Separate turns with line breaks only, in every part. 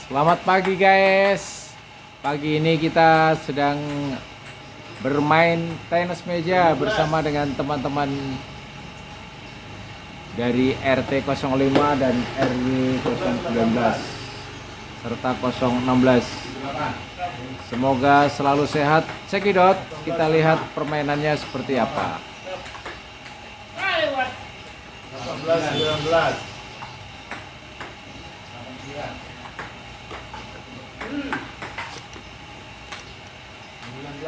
Selamat pagi guys. Pagi ini kita sedang bermain tenis meja bersama dengan teman-teman dari RT 05 dan RW 019 serta 016. Semoga selalu sehat. Cekidot, kita lihat permainannya seperti apa.
19.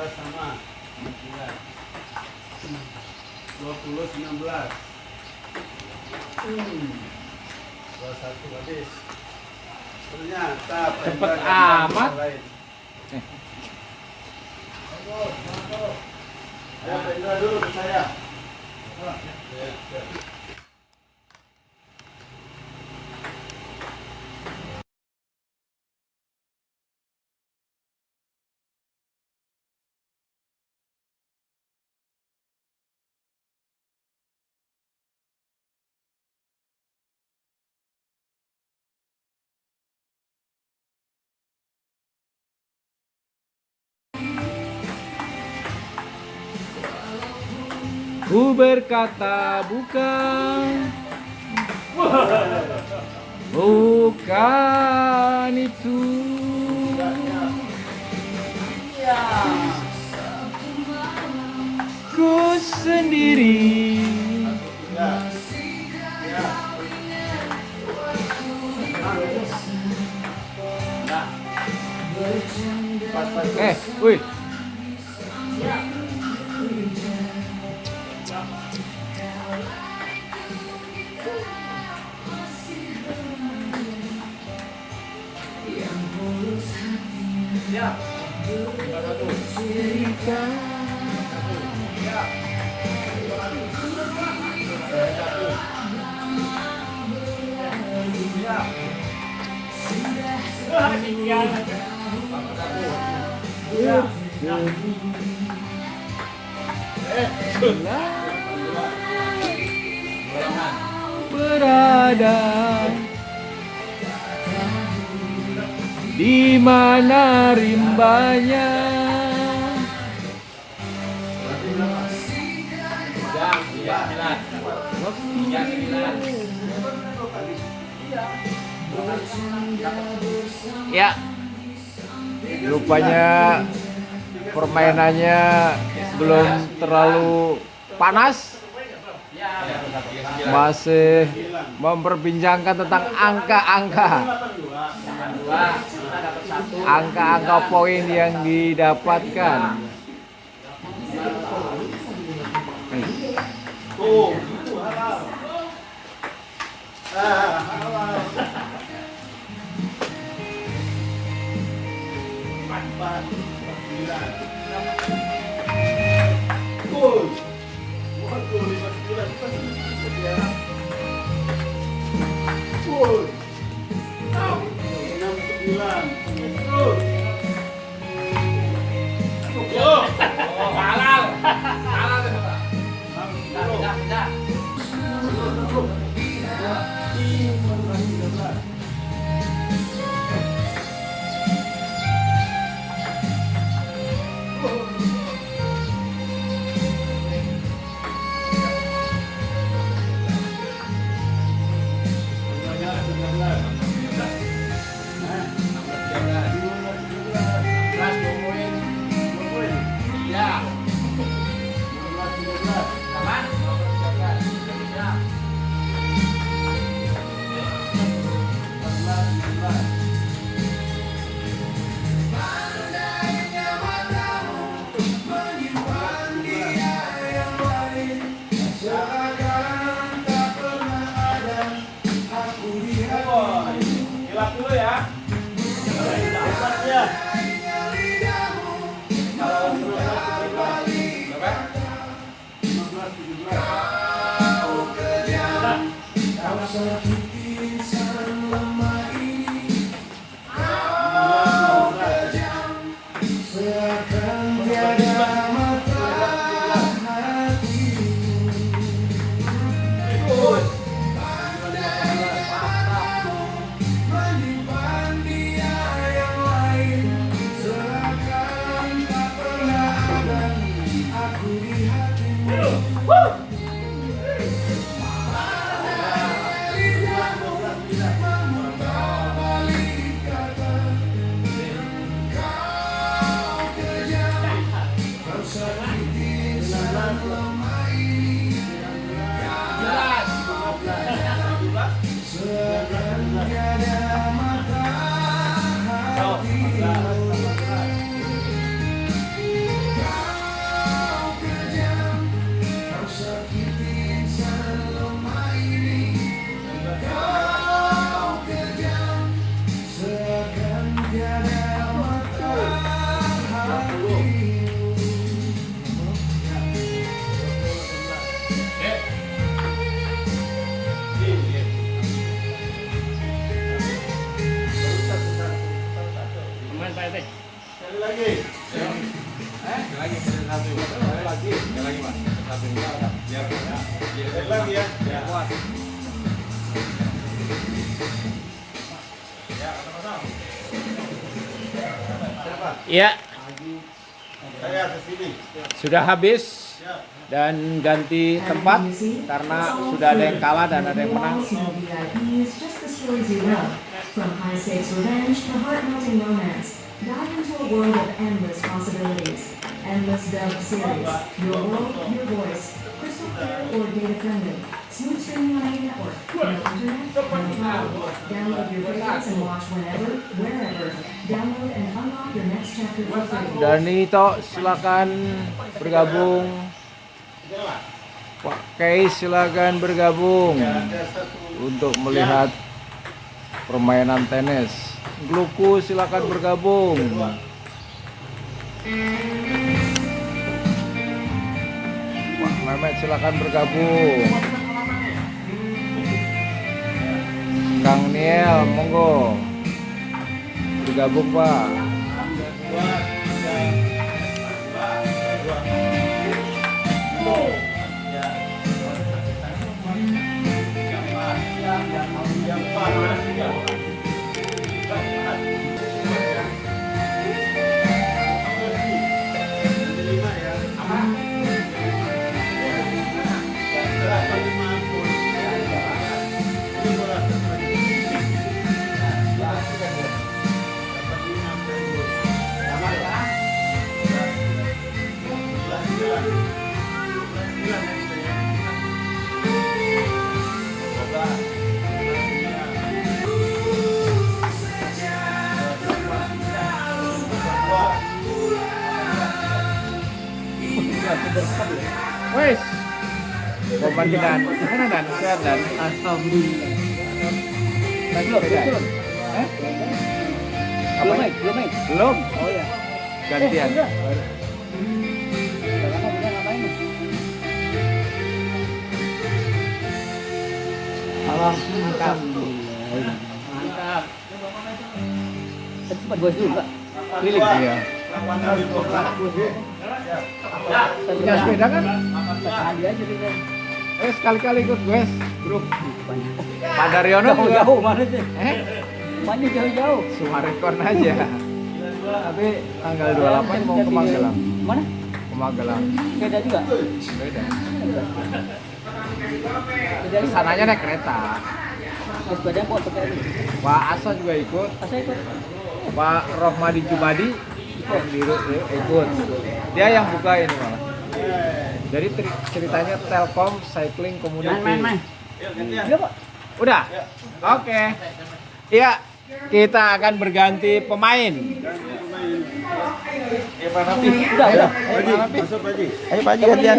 Sama 20 19 21 habis ternyata
Cepet amat.
Ya, Pendra dulu ke saya.
Ku berkata bukan, bukan itu. Ku sendiri. Wih. Berada di mana rimbanya? Ya, rupanya permainannya belum terlalu panas. Masih memperbincangkan tentang angka-angka poin yang didapatkan.
Hilap dulu ya.
Menyimpan dia
Sekali lagi. Sekali lagi ya.
Ya,
Saya ke sini.
sudah habis
Ya.
dan ganti tempat karena sudah ada yang kalah dan ada yang menang.
From high stakes revenge to heart-melting romance, dive into a world of endless possibilities. Endless Dove series, your world, your voice, crystal clear or data friendly. Smooth streaming on any network, no internet, no problem. Download your favorites and watch whenever, wherever. Download and unlock your next chapter for free.
Dan Nito silakan bergabung. Pak Kei silakan bergabung untuk melihat permainan tenis. Gluku silakan bergabung. Pak Mehmet silakan bergabung. Kang Niel monggo bergabung Pak. Wes, korban kita, mana dan sehat dan alhamdulillah. Belum. Belum. Oh ya. Gantian.
Mantap. Tadi sempat gua juga.
Keliling dia. Punya sepeda kan?
Tadi aja dia.
Sekali-kali ikut guys, grup. Pak Daryono juga.
Jauh mana sih? Mana jauh-jauh?
Sumarekon aja. Tapi tanggal 28 mau ke Magelang.
Mana?
Ke Magelang.
Beda juga.
Beda. Sananya naik kereta.
Sepeda mau pakai ini.
Pak Asa juga ikut.
Saya ikut.
Pak Rohmadi Jubadi ikut. Dia yang buka ini malah. Jadi ceritanya Telkom Cycling Community.
Main. Iya, Pak.
Udah? Oke. Iya, kita akan berganti pemain.
Udah.
Haji, masuk Pak Haji.
Ayo Pak Haji gantian.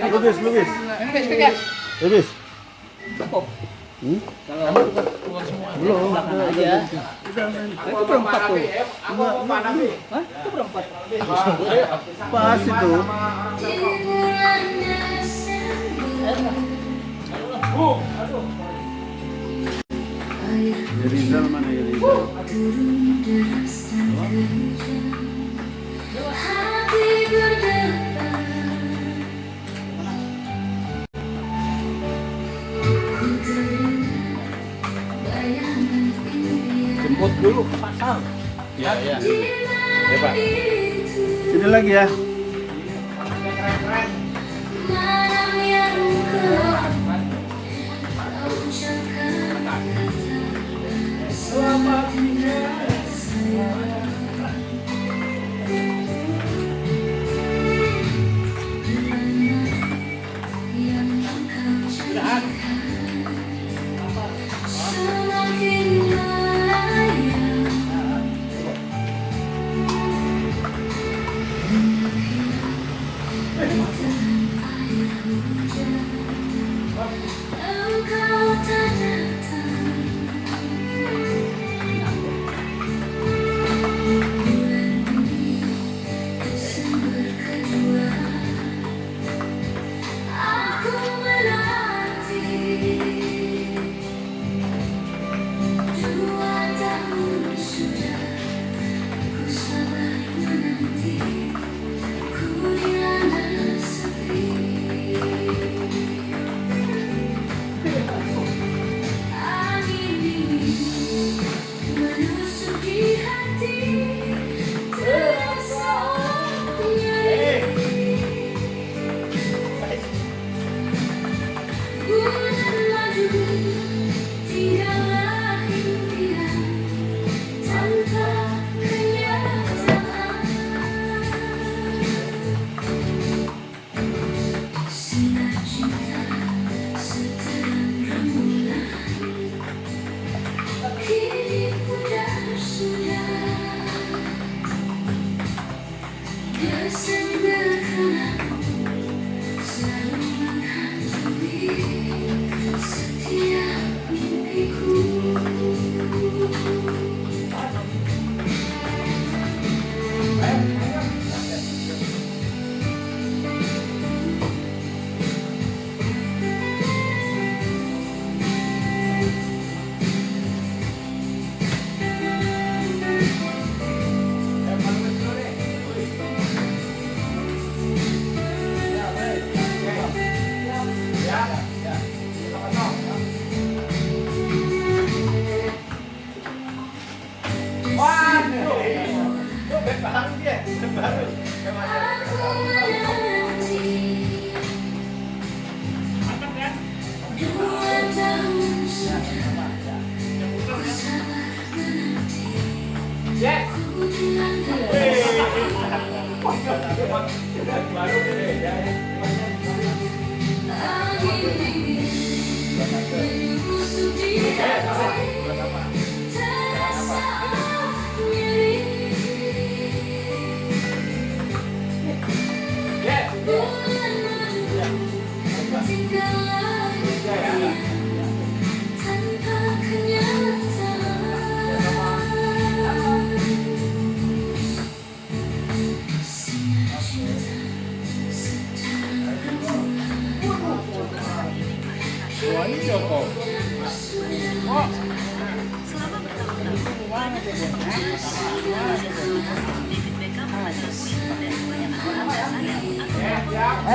Lubis. Lubis.
Cukup. Kalau belum belakang aja. Itu berempat tuh. Hah? Itu berempat.
Pas itu. Rizal mana ya Rizal?
Jemput dulu ke pasar. Iya. Ya Pak.
Sini lagi ya.
Malam yang gelap, kau ucapkan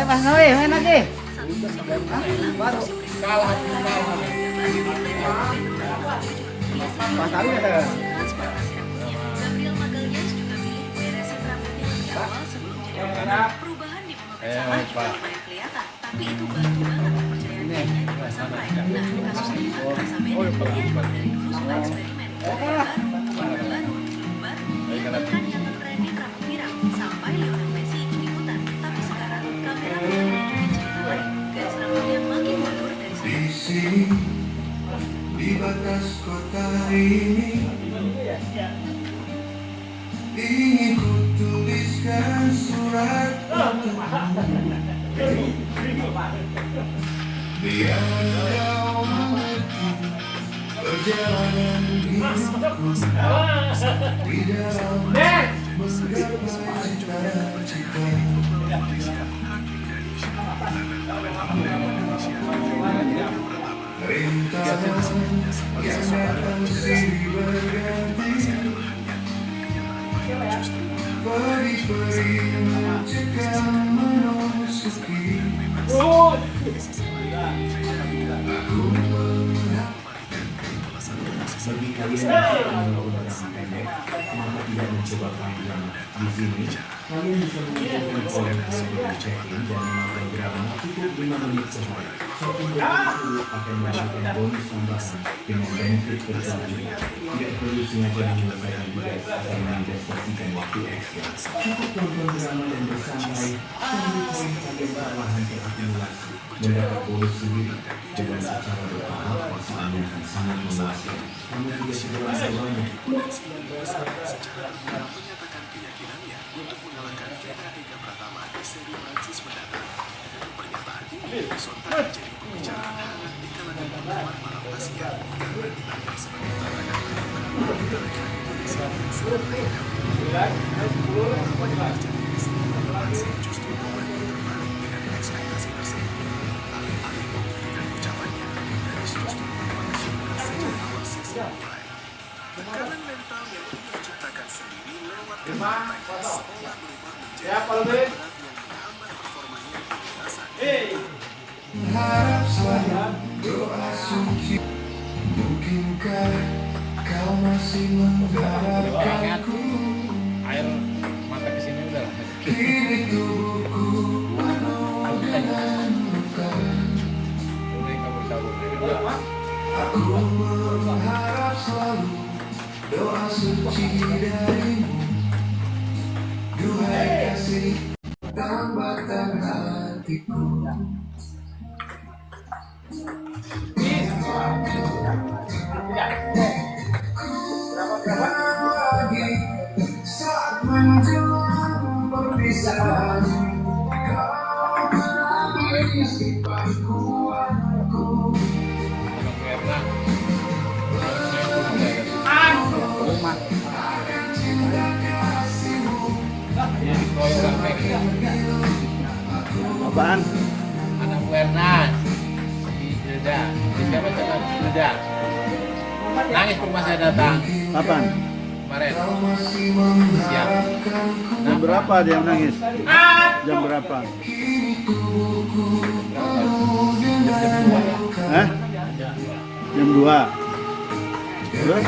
Mas Noe, main lagi. Mas Ali ada.
Gabriel Magalhaes juga milih beresin rambutnya di awal sebelum jadi model. Perubahan di momen sama juga mulai kelihatan, tapi itu bantu banget kepercayaan dirinya di masa prime. Nah, kasus ini kan terasa beda. Dia emang dari dulu suka eksperimen. Baru. Bahkan yang trending rambut pirang sampai Lionel Messi ikut ikutan. Tapi sekarang kamera mulai menunjukin cerita lain. Garis rambutnya makin mundur dari sana.
Di sini, di batas kota ini, ingin ku tuliskan surat untukmu. Biar kau mengerti perjalanan hidupku di dalam menggapai cita-cita. Rintangan yang datang silih berganti, peri-peri mencekam memasuki.
Bagi kalian yang mengenal udara pendek, kenapa tidak mencoba panjang di sini? Kalian bisa mengumpulkan poin sebelum check-in dan memakai gerakan cukup 5 menit saja. Check-in itu akan mendapatkan bonus tambahan dengan benefit berselanjutnya. Tidak perlu sengaja menyelesaikan tugas atau menginvestasikan waktu ekstra. Cukup tonton drama dan bersantai sambil poin kalian perlahan terakumulasi. Mendapat bonus sendiri dengan secara bertahap pasangannya akan sangat memuaskan. Kamu juga segera semuanya.
Menyatakan keyakinannya untuk mengalahkan Vega Pratama di seri Prancis mendatang. Pernyataan ini sontak menjadi pembicaraan hangat di kalangan penggemar balap Asia karena dinilai sebagai tantangan terberat bagi Indonesia dan seluruh justru membuat terbalik dengan ekspektasi tersebut. Alih-alih membuktikan ucapannya, Garis justru merupakan sejak awal sesi mulai. Tekanan mental yang ia ciptakan sendiri lewat kata-kata seolah berubah menjadi berat yang menghambat performanya di lintasan. Harap selalu doa suci. Mungkinkah kau masih mengharapkanku?
Air mata kesini udah lah.
Kini tubuhku penuh dengan luka.
Mulai kabur-kabur.
Aku mengharap selalu doa suci darimu. Duhai kasih tambahkan hatiku. Lagi saat menjelang perpisahan, kau menangis pangkuanku.
Apaan?
Anak Wernas di Jeddah. Siapa sama Jeddah? Nangis ke rumah saya datang
Apaan?
kemarin. Siap.
Jam berapa dia menangis? Jam berapa? Hah? Jam 2. Terus?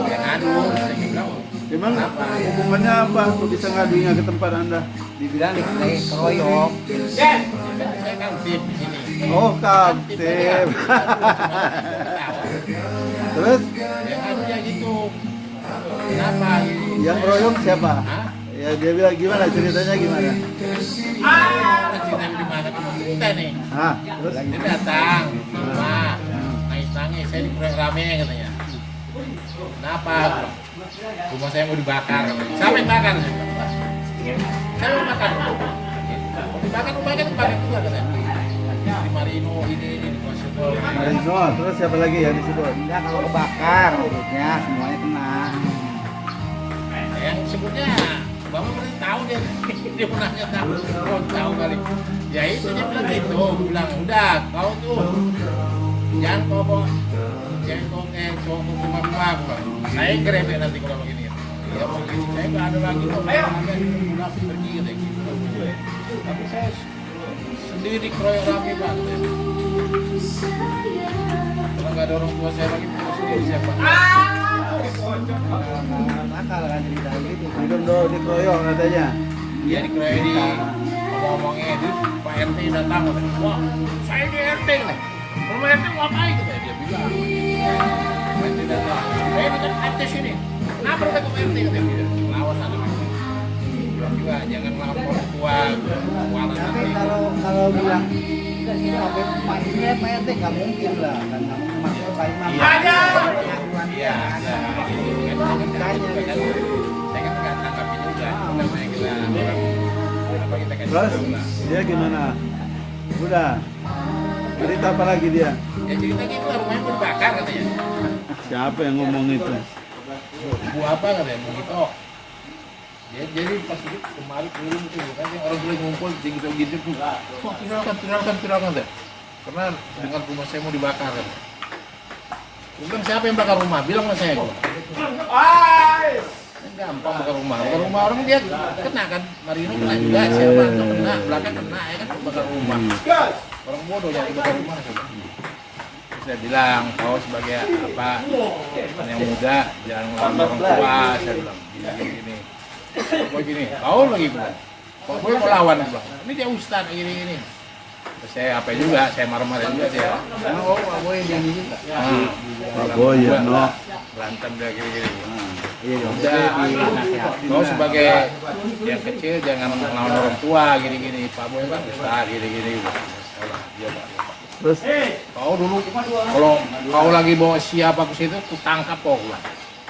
Yang ngadu, saya bilang.
Emang hubungannya apa? Kok bisa ngadunya ke tempat Anda?
Dibilang dikeroyok.
Saya kan tim di sini.
Oh, kapten. Terus?
Yang ngadunya gitu. Kenapa?
Yang royong siapa?
Hah?
Ya dia bilang gimana ceritanya gimana?
Cerita di mana teman kita nih?
Ah, terus?
Dia datang ke rumah, nangis-nangis, saya dikurang rame katanya. Kenapa? Rumah saya mau dibakar. Siapa yang bakar? Saya mau bakar. Dibakar rumahnya kebakar juga katanya. Di Marino ini di Washington.
Marino, terus siapa lagi yang disebut?
Enggak, kalau kebakar urutnya semuanya kena.
Yang sebutnya Bapak pernah tahu dia pernahnya tahu kali. Ya itu dia bilang gitu, gue bilang udah kau tuh jangan bawa cowok rumah aku bang. Saya grepe nanti kalau begini. Ya begini, saya nggak ada lagi kok. Udah pergi gitu. Tapi saya sendiri dikeroyok rame bang. Kalau nggak ada orang tua saya lagi, saya sendiri siapa?
Nakal kan cerita gitu.
Belum do dikeroyok katanya.
Dia dikeroyok di ngomongnya di Pak RT datang, wah saya di RT nih. Rumah RT mau ngapain gitu dia bilang. Pak RT datang, saya ini kan RT sini. Kenapa lu ke RT gitu dia? Lawan ada juga jangan lawan orang tua, walau
Tapi
nanti.
kalau bilang sampai mainnya Pak RT nggak mungkin lah, kan nggak mungkin maksudnya Pak Imam.
Iya,
Pengakuan
iya,
dia.
saya kan nggak tanggapi juga, namanya kita orang apa kita kasih
Terus
tahu lah.
dia gimana? Udah. Cerita apa lagi dia?
Ya cerita gitu lah, rumahnya mau dibakar katanya.
Siapa yang ngomong itu?
Bu apa katanya, Bu Gito. Ya, jadi pas itu kemarin turun itu kan yang orang boleh ngumpul di gitu tuh. Wah, tiralkan deh. Karena dengan rumah saya mau dibakar kan. Gue bilang siapa yang bakar rumah? Bilang sama saya kok. Gampang bakar rumah. Bakar rumah orang dia kena kan. Marino kena juga, siapa kena, belakang kena ya kan bakar rumah. Orang bodoh yang bakar rumah. Terus saya bilang, kau sebagai apa yang muda jangan ngelawan orang tua. Saya bilang gini. Kau gini, kau lagi bilang. Kok gue mau lawan bilang. Ini dia ustad gini. Terus saya apa juga, saya marah-marah juga dia.
Oh, Pak Boy yang ini juga.
Pak Boy ya, no.
Berantem dia gini.
Iya dong.
Udah, kau sebagai yang kecil jangan melawan orang tua gini. Pak Boy kan besar gini. Iya Pak.
Terus
Kau dulu kalau kau lagi bawa siapa ke situ, ku tangkap kau lah.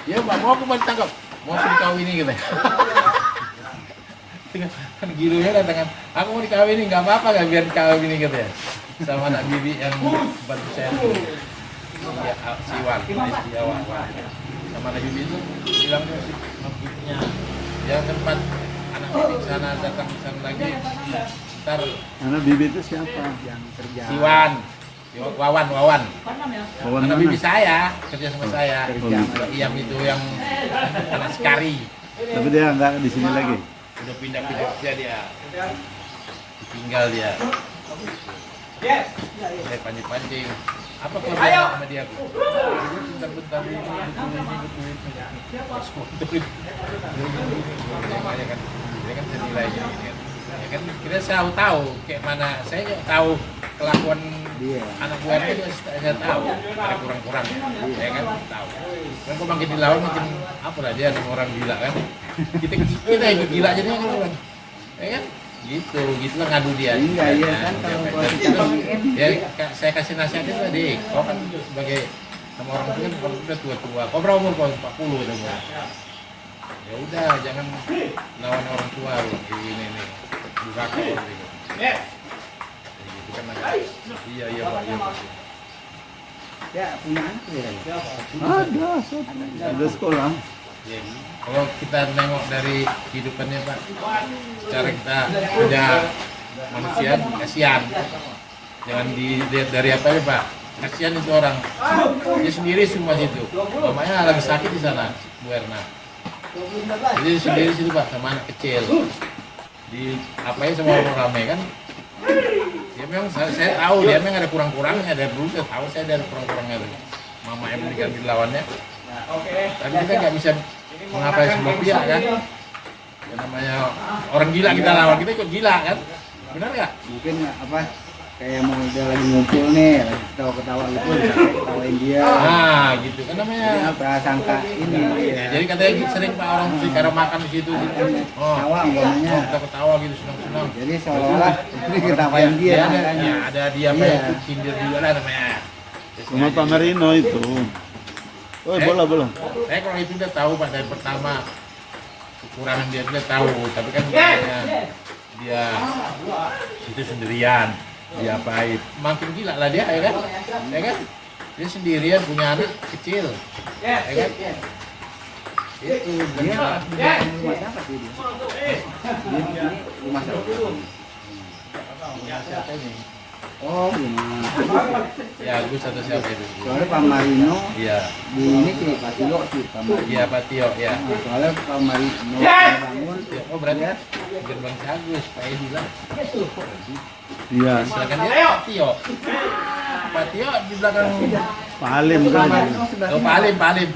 Iya Pak, mau aku tangkap. Mau dikawini gitu. Kan gilunya datang kan, aku mau dikawini nggak apa-apa nggak biar dikawini gitu ya. Sama anak bibi yang bantu saya tuh. Ya, si Wan, si Wan. Sama anak bibi itu bilang tuh si bibinya, yang tempat anak bibi sana datang sana lagi. Ntar
anak bibi itu siapa?
Yang kerja.
si Wan, si Wawan.
Kawan
Anak
mana?
bibi saya kerja sama saya.
Kerja.
Yang itu yang anak sekari.
Tapi dia nggak di sini lagi.
Udah pindah kerja dia. Tinggal dia. Saya pancing-pancing. Apa kelebihan sama dia? Bentar-bentar ini, betul ini. Pas foto itu. Makanya kan, dia kan senilai gini kan. Ya kan kita selalu tahu kayak mana. Saya juga tahu kelakuan
Dia.
anak buahnya juga saya tahu. Ada kurang-kurang ya. Saya kan tahu. Kan kok makin dilawan makin apa lah dia sama orang gila kan. Kita ikut gila jadinya kan orang. Ya kan? Gitulah ngadu dia.
Iya kan kalau ditanya
Ya saya kasih nasihatnya tadi, kau kan sebagai sama orang tua kan kalau udah tua-tua, kau berapa umur kau 40 udah umur. Ya udah jangan lawan orang tua lu ini nih. Durhaka gitu. Gitu kan iya Pak.
ya punya anak ya.
Ada sekolah.
Ya, kalau kita nengok dari kehidupannya Pak, cara kita punya manusia kasihan. Jangan dilihat dari apa ya Pak. Kasihan itu orang. Dia sendiri semua situ. Mamanya lagi sakit di sana, Bu Erna. Jadi sendiri situ Pak sama anak kecil. Di apain sama orang ramai kan? Ya memang saya tahu dia memang ada kurang-kurangnya dari dulu saya tahu saya ada kurang-kurangnya tuh. Mama yang berikan dilawannya. Tapi kita nggak bisa mengapain semua pihak kan? Ya, namanya orang gila kita lawan kita ikut gila kan? Benar nggak?
Mungkin apa kayak mau dia lagi ngumpul nih, lagi ketawa-ketawa gitu, bisa ketawain dia.
Nah gitu kan
Jadi
namanya.
apa sangka ini?
Ya, jadi katanya sering Pak orang mesti karena makan di situ gitu.
Ketawa umpamanya.
Kita ketawa gitu senang-senang.
Jadi seolah-olah ini ketawain dia.
Ya,
makanya.
ya, ada dia
Iya.
ikut sindir juga lah namanya.
Rumah Pak Marino itu. Oh, bola.
Saya kalau itu udah tahu Pak dari pertama kekurangan dia udah tahu, tapi kan namanya dia itu sendirian, dia apain, makin gila lah dia, ya kan? Dia sendirian punya anak kecil, ya kan? Itu
Dia
dia
rumah siapa sih dia? Dia di sini rumah siapa?
siapa ini?
Oh, gimana?
Ya Agus atau siapa itu?
Soalnya Pak Marino
Iya.
di ini sih Pak Tio sih Pak Marino.
Iya Pak Tio ya.
Soalnya Pak Marino bangun
Oh berarti gerbang si Agus, Pak Edi lah.
Iya.
Silakan dia Pak Tio. Pak Tio di belakang.
Pak Halim
Pak
kan.
Marino sebelah
Oh
sini.
Pak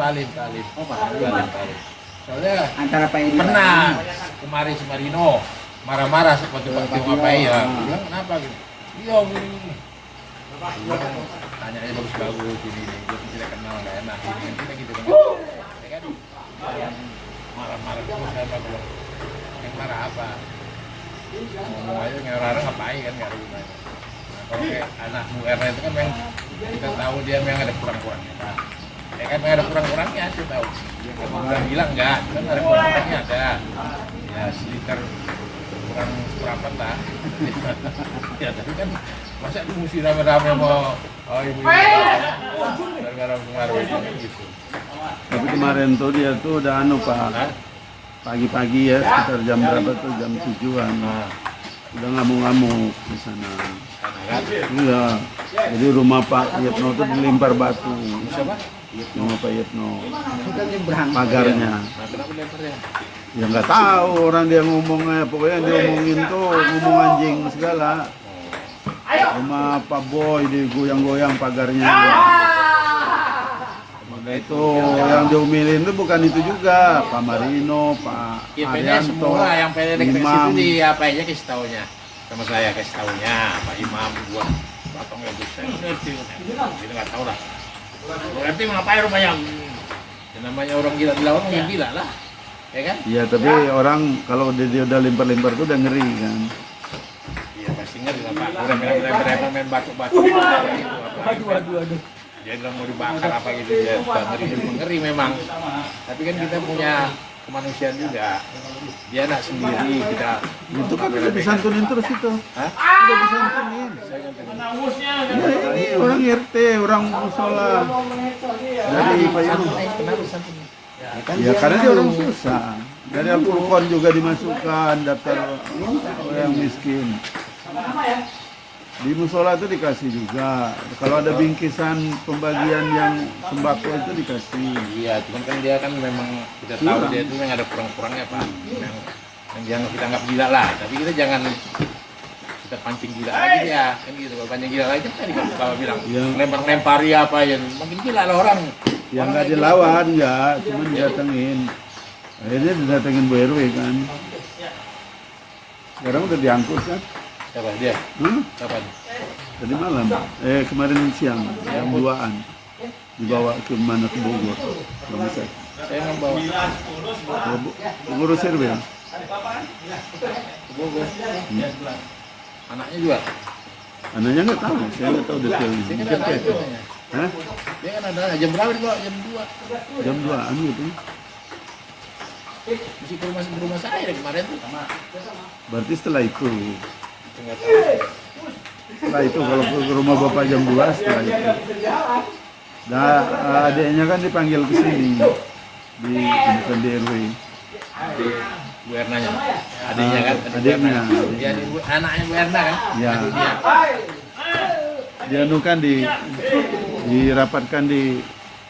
Alim.
Oh, Pak Halim.
Soalnya
Antara Pak Edi
pernah kemarin si Marino marah-marah seperti Pak Tio apa ya? Dia bilang kenapa gitu? Iya gini. Dia kan tanyanya bagus-bagus ini dia tidak kenal nggak enak ini kita gitu kan. Ya kan? Marah-marah terus saya bilang yang marah apa? Ngomong aja orang ngapain kan nggak ada gunanya. Nah, kalau kayak anak Bu Erna itu kan memang kita tahu dia memang ada kurang-kurangnya kan. Ya kan memang ada kurang-kurangnya kita tahu. Dia kan bilang enggak, kan ada kurang-kurangnya ada. Ya seliter kurang seperempat lah. Ya tapi kan masa itu mesti rame-rame mau ibu gara-gara pengaruh itu kan gitu.
Tapi kemarin tuh dia tuh udah Pak. Pagi-pagi ya sekitar jam berapa tuh jam 7-an. Udah ngamuk-ngamuk di sana. Iya. Jadi rumah Pak Yetno tuh dilempar batu.
Siapa?
Rumah Pak Yetno.
Sudah nyebrang.
Pagarnya.
Nah, kenapa lemparnya?
Ya nggak tahu orang dia ngomongnya, pokoknya dia ngomongin tuh ngomong anjing segala. Rumah Pak Boy digoyang-goyang pagarnya. Maka itu yang diomelin itu bukan itu juga, Pak Marino, Pak
Ya pokoknya
Arianto,
semua yang PNS itu
Imam.
di apa aja kasih taunya sama saya kasih taunya Pak Imam buat potong itu saya ngerti kita nggak tahu lah berarti ngapain rumah yang namanya orang gila dilawan yang gila lah ya kan
Iya, tapi orang kalau dia udah lempar-lempar tuh udah ngeri kan.
iya pasti ngerti lah Pak udah main batu-batu aduh dia bilang mau dibakar apa gitu dia ngeri memang tapi kan kita punya kemanusiaan juga dia anak sendiri kita
Itu kan udah disantunin terus itu.
hah?
Udah disantunin. Ya, ini orang RT, orang musola. Dari Pak Yunus.
Kenapa santun?
Ya karena dia orang susah. Dari Al-Furqan juga dimasukkan daftar yang miskin. Di musola itu dikasih juga. Kalau ada bingkisan pembagian yang sembako itu dikasih.
Iya, cuman kan dia kan memang kita tahu dia itu memang ada kurang-kurangnya Pak. Yang jangan kita anggap gila lah, tapi kita jangan kita pancing gila lagi dia, kan gitu. Kalau pancing gila lagi kan tadi kalau bilang
Iya.
lempar-lempari apa ya, makin gila lah orang.
Yang nggak dilawan nggak, cuma didatengin. Akhirnya didatengin Bu RW kan. Sekarang udah diangkut kan?
Siapa dia? Siapa?
Tadi malam, kemarin siang, jam 2-an. Dibawa ke mana ke Bogor. Rumah sakit.
Saya nggak bawa
Pengurus RW ya?
ke Bogor. Anaknya juga.
Anaknya nggak tahu, saya nggak tahu detailnya.
Dia kan
Mungkin
ada
kayak-
katanya.
Hah?
Dia kan ada jam berapa dibawa? Jam 2.
Jam 2-an gitu.
Mesti ke rumah saya dari kemarin tuh.
Berarti setelah itu.
Nggak tahu.
Setelah itu kalau ke rumah Bapak jam 2 setelah itu. Nah, adiknya kan dipanggil ke sini. Bukan di RW.
Bu Ernanya, adiknya kan?
Adiknya.
Dia anaknya Bu Erna kan?
Ya.
Adik dia.
Dia kan dirapatkan di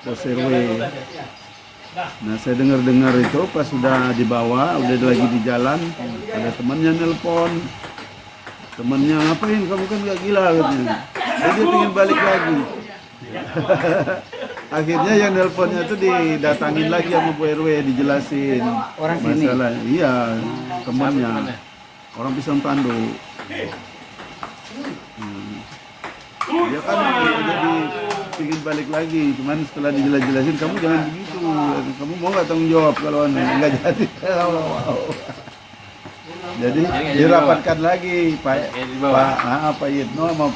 pos RW. Nah, saya dengar itu pas sudah dibawa, udah lagi di jalan, ada temannya nelpon. Temannya ngapain? Kamu kan gak gila katanya. Jadi dia pengen balik lagi. Akhirnya yang nelponnya tuh didatangin lagi sama Bu RW, dijelasin
Orang sini?
masalah. Iya, temannya. Orang Pisang Tandu. Dia kan jadi ingin balik lagi, cuman setelah dijelasin kamu jangan begitu, kamu mau nggak tanggung jawab kalau nggak jadi. Jadi dirapatkan lagi Pak Yitno sama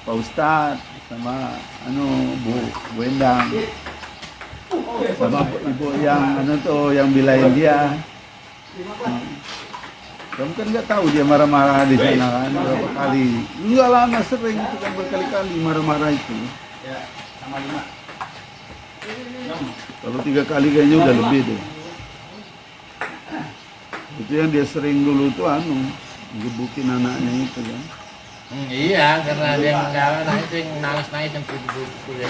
Pak Ustadz sama Bu Endang sama ibu yang yang bilain dia. Kamu kan nggak tahu dia marah-marah di sana kan berapa kali. Enggak lama, sering itu kan berkali-kali marah-marah itu. Kalau 3 kali kayaknya udah lebih deh. Itu yang dia sering dulu tuh gebukin anaknya itu kan.
Iya, karena dia nggak nah itu yang nangis yang kudu ya.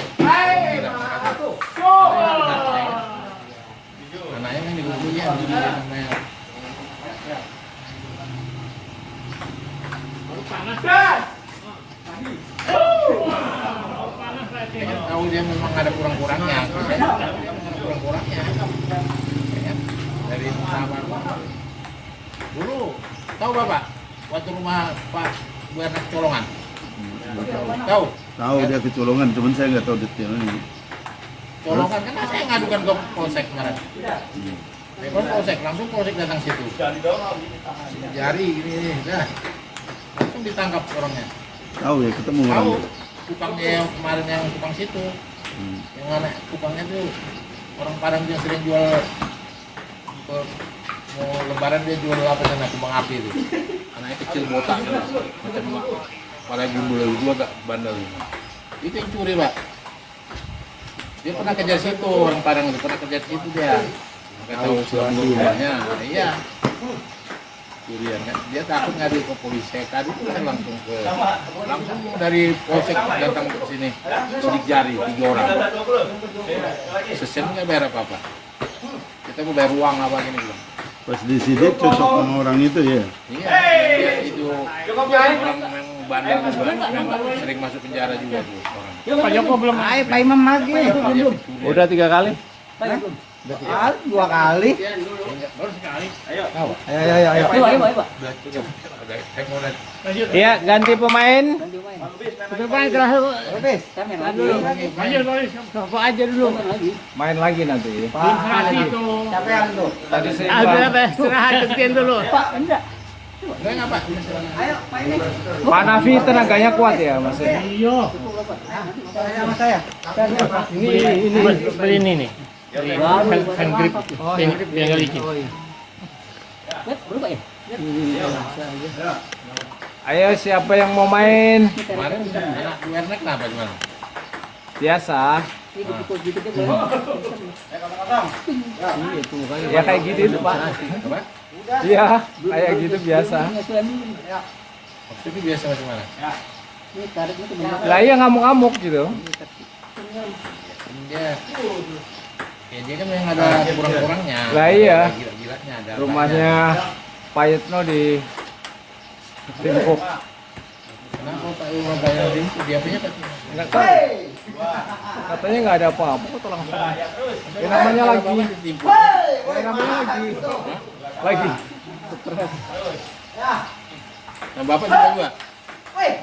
Anaknya kan digugurin namanya. Ya, tahu dia memang ada kurang-kurangnya. Kurang-kurangnya. Ya, dari pertama dulu tahu Bapak waktu rumah Pak Buarnas Colongan. Tahu?
Tahu dia kecolongan, cuman saya nggak tahu detailnya.
Colongan kan saya ngadukan ke polsek kemarin. Telepon polsek, langsung polsek datang situ. Jari ini, dah. Langsung ditangkap orangnya.
Tahu ya, ketemu
Tahu
orang.
tukangnya yang kemarin yang tukang situ. Yang mana tukangnya tuh orang Padang yang sering jual mau lebaran dia jual apa sana kembang api itu. Anaknya kecil botak macam pada gimbal itu agak bandel. Itu yang curi Pak. Dia pernah kerja situ orang Padang itu pernah kerja situ dia. Nggak tahu sebelumnya. Iya. Curian kan. Dia takut ngadu ke polisi. Tadi itu kan langsung dari polsek datang ke sini. Sidik jari 3 orang. Sesen nggak bayar apa-apa. Kita mau bayar uang apa gini belum.
Pas disidik cocok sama orang itu ya.
Iya, dia itu orang yang bandel juga, yang sering masuk penjara juga tuh orang.
Pak Joko belum. Ayo Pak Imam lagi.
Udah 3 kali.
2 kali.
Baru sekali.
Ayo. Ayo, Pak.
Saya mau lihat.
Iya, ganti pemain. Main lagi nanti.
Siapa yang tuh?
Tadi saya
Enggak Pak.
Ayo, Pak ini.
Pak Nafi tenaganya kuat ya, Mas.
Sama saya.
Beli ini nih. Hand grip. Yang nggak licin. Ayo siapa yang mau main?
Kemarin anak Buarnas kenapa gimana?
Biasa. Ya kayak gitu itu Pak.
Apa?
Iya, kayak gitu biasa.
Maksudnya biasa gimana?
Lah iya ngamuk-ngamuk gitu.
Dia kan memang ada kurang-kurangnya.
Lah iya.
Gila-gilanya ada.
Rumahnya Pak Yitno di Timpuk.
Kenapa Pak Iwan bayar itu dia punya Pak?
Enggak tahu. Katanya nggak ada apa-apa kok langsung. Ya namanya lagi. Ya namanya lagi. Lagi.
Nah, Bapak juga.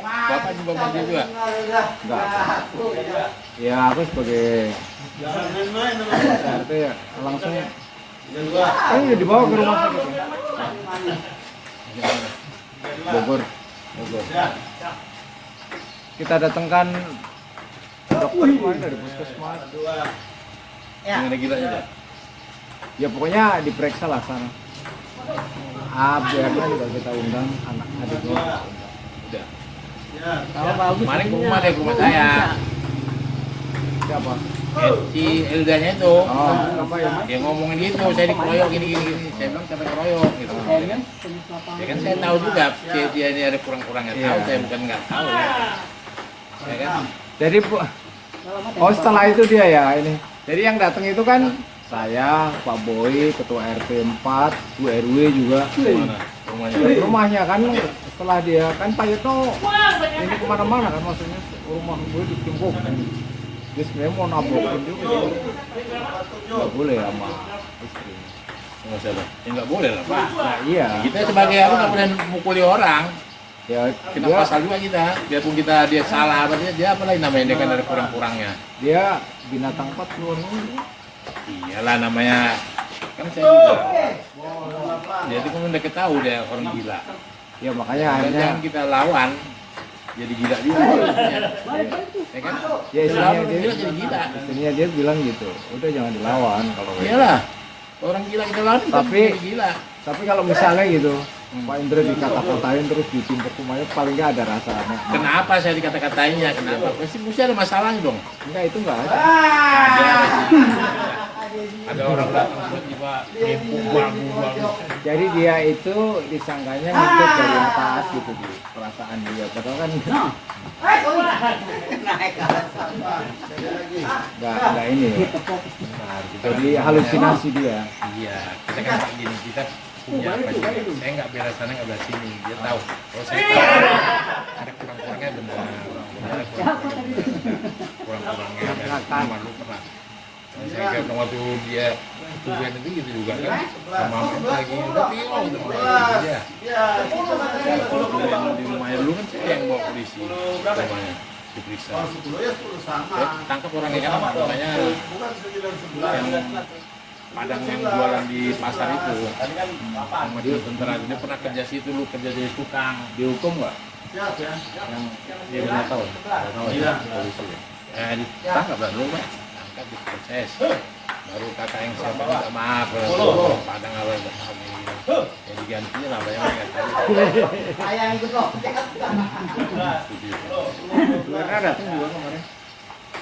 Bapak juga maju juga.
Enggak. Ya aku sebagai RT ya langsung. Udah dibawa ke rumah sakit. Bogor. Kita datangkan dokter kemarin dari puskesmas.
Gimana gilanya dia?
Ya pokoknya diperiksa lah sana. Biarnya juga kita undang anak adiknya.
Udah.
Kalau bagus.
Kemarin ke rumah deh, ke rumah saya.
Siapa?
Si Eldanya itu.
Oh, apa ya?
Dia ngomongin gitu, saya dikeroyok gini. Saya bilang siapa yang keroyok gitu. Ya kan saya tahu juga dia ini ada kurang-kurangnya. Tahu
Iya.
saya bukan nggak tahu. Ya kan?
Jadi oh setelah itu dia ya ini. Jadi yang datang itu kan saya, Pak Boy, Ketua RT 4, Bu RW juga.
Mana rumahnya?
Rumahnya kan setelah dia kan Pak Yitno ini kemana-mana kan maksudnya rumah gue ditimpuk kan. Dia sebenarnya mau nablokin juga. Nggak boleh sama istri.
Nggak salah. Ya nggak boleh lah Pak.
Nah iya.
Kita sebagai apa nggak boleh mukuli orang.
Ya
Kita
dia,
pasal juga kita. Biarpun dia salah, berarti dia apa lagi namanya dia kan ada kurang-kurangnya.
dia binatang 4 keluar rumah.
Iyalah namanya kan saya juga. Jadi kamu udah ketahui dia orang gila.
Ya makanya
Dan
akhirnya
jangan kita lawan. Jadi gila juga. Ya kan?
ya
Kita
istrinya
lawan
dia,
gila jadi gila.
istrinya dia bilang gitu. Udah jangan dilawan kalau kayak
Iyalah. Orang gila kita lawan
Tapi-
jadi gila.
Tapi kalau misalnya gitu, Pak Indra dikata-katain terus ditimpuk rumahnya paling nggak ada rasa aneh.
Kenapa saya dikata-katainya? Kenapa? Pasti ada masalahnya dong.
Enggak itu enggak ada.
Ada pasti. ada orang datang tiba-tiba nipu bagus.
Jadi dia itu disangkanya ngikut dari atas gitu di perasaan dia. Padahal kan nggak ini ya.
Benar, kita
Jadi halusinasi dia.
Iya, kita kan kayak gini, kita punya apa juga. Saya nggak bela sana, nggak bela sini. Dia tahu. Kalau saya tahu ada kurang-kurangnya benar. Ada kurang-kurangnya ada malu pernah. Saya kira waktu dia tujuan itu gitu juga kan. Sama lagi udah bingung gitu. Iya. Di rumahnya dulu kan saya yang bawa polisi rumahnya diperiksa. Saya tangkap orangnya kan namanya yang Padang yang jualan di pasar itu. Sama dia tentara dia pernah kerja situ dulu, kerja jadi tukang.
Dihukum nggak?
Yang dia nggak tahu. Nggak tahu ya polisi. Ditangkap lah dulu Pak. Tangkap diproses. Baru kakak yang siapa minta maaf kalau Padang awal udah kami ya digantinya lah banyak nggak tahu.
Ayang ikut loh.
Karena datang juga kemarin.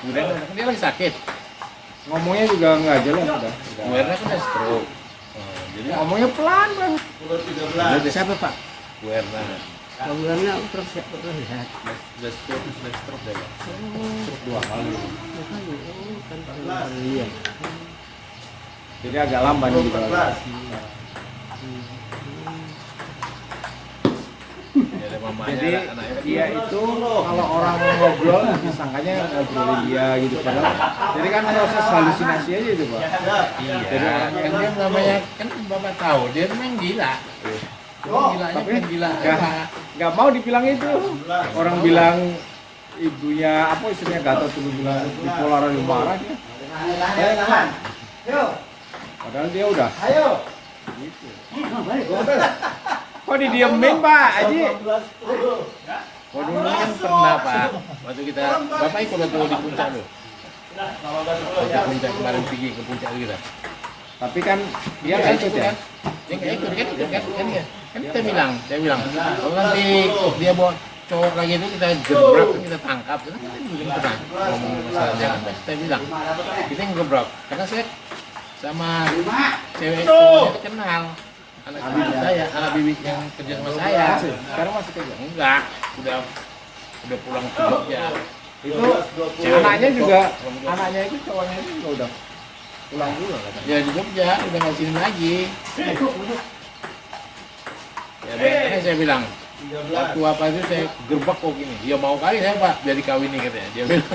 Kemudian kan dia lagi sakit.
Ngomongnya juga nggak jelas udah.
Werna kan udah stroke. Jadi
Ngomongnya pelan banget.
siapa Pak? Werna.
Kemudiannya terus ya terus ya.
Udah stroke deh Pak. Stroke 2 kali.
Iya.
Jadi agak lamban gitu.
Ya ada mamanya,
Jadi
ada anaknya.
dia itu kalau orang ngobrol disangkanya ngobrolin dia gitu padahal. Jadi kan proses halusinasi aja itu Pak.
Iya. Kan dia namanya kan Bapak tahu dia memang gila. Gilanya
Tapi
kan gila.
nggak mau dibilang itu. Orang bilang ibunya apa istrinya Gatot dulu bilang bipolar yang marah dia. Padahal dia udah.
Ayo.
Kok didiemin Pak Haji?
Waduh ini kan pernah Pak. Waktu kita Bapak ikut waktu di puncak loh. Waktu puncak kemarin pergi ke puncak kita.
Tapi kan dia nggak ikut ya.
Dia nggak ikut kan dia. Kan kita bilang, saya bilang kalau nanti dia bawa cowok lagi itu kita gebrak, kita tangkap. Kita juga pernah ngomong masalahnya kan. Kita bilang kita yang gebrak karena saya sama cewek cowoknya itu kenal. Anak bibit saya, anak bibit yang kerja sama saya.
Sekarang masih kerja.
Enggak, udah pulang ke Jogja.
Itu anaknya juga, anaknya itu cowoknya itu juga udah pulang dulu katanya.
Ya di Jogja, udah nggak sini lagi. Ya makanya saya bilang, waktu apa itu saya gerbak kok gini. Dia mau kali saya Pak, biar dikawini katanya. Dia bilang.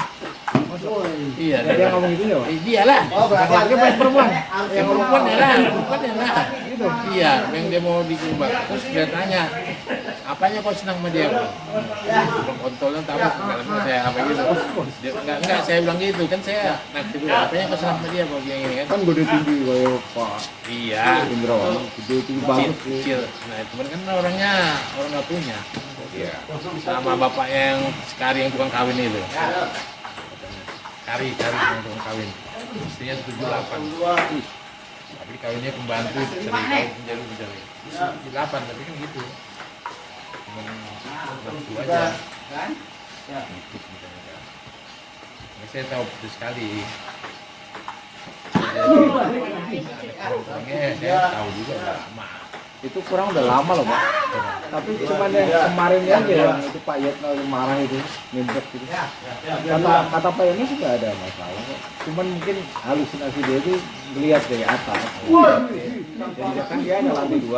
Iya,
Dia ngomong gitu ya Pak?
Dia lah.
Oh, berarti
Laki apa yang perempuan?
Yang
Yang perempuan ya lah, perempuan ya lah. Gitu. Iya, yang dia mau digerbak. Terus dia tanya, apanya kau senang sama dia? Kontolnya tahu, kalau saya apa gitu. Dia, enggak, saya bilang gitu kan saya nanti dulu. Apanya kau senang sama dia kalau dia ini kan?
Kan gede tinggi kayak Pak
Iya.
Indrawan, gede tinggi bagus.
Kecil. Nah, teman kan orangnya orang nggak punya. Iya. Sama bapak yang sekali yang tukang kawin itu. Kari yang tukang kawin. Istrinya 78. Tapi kawinnya pembantu sering kawin penjari. 78 tapi kan gitu. Cuman nafsu aja. Ini saya tahu betul sekali. Saya tahu juga udah lama.
Itu kurang udah lama loh Pak. Tapi cuma yang kemarin aja yang itu Pak Yatno yang marah itu, nimbrek gitu. Kata Pak Yatno sih nggak ada masalah kok. Cuman mungkin halusinasi dia itu melihat dari atas. Jadi kan dia ada lantai 2.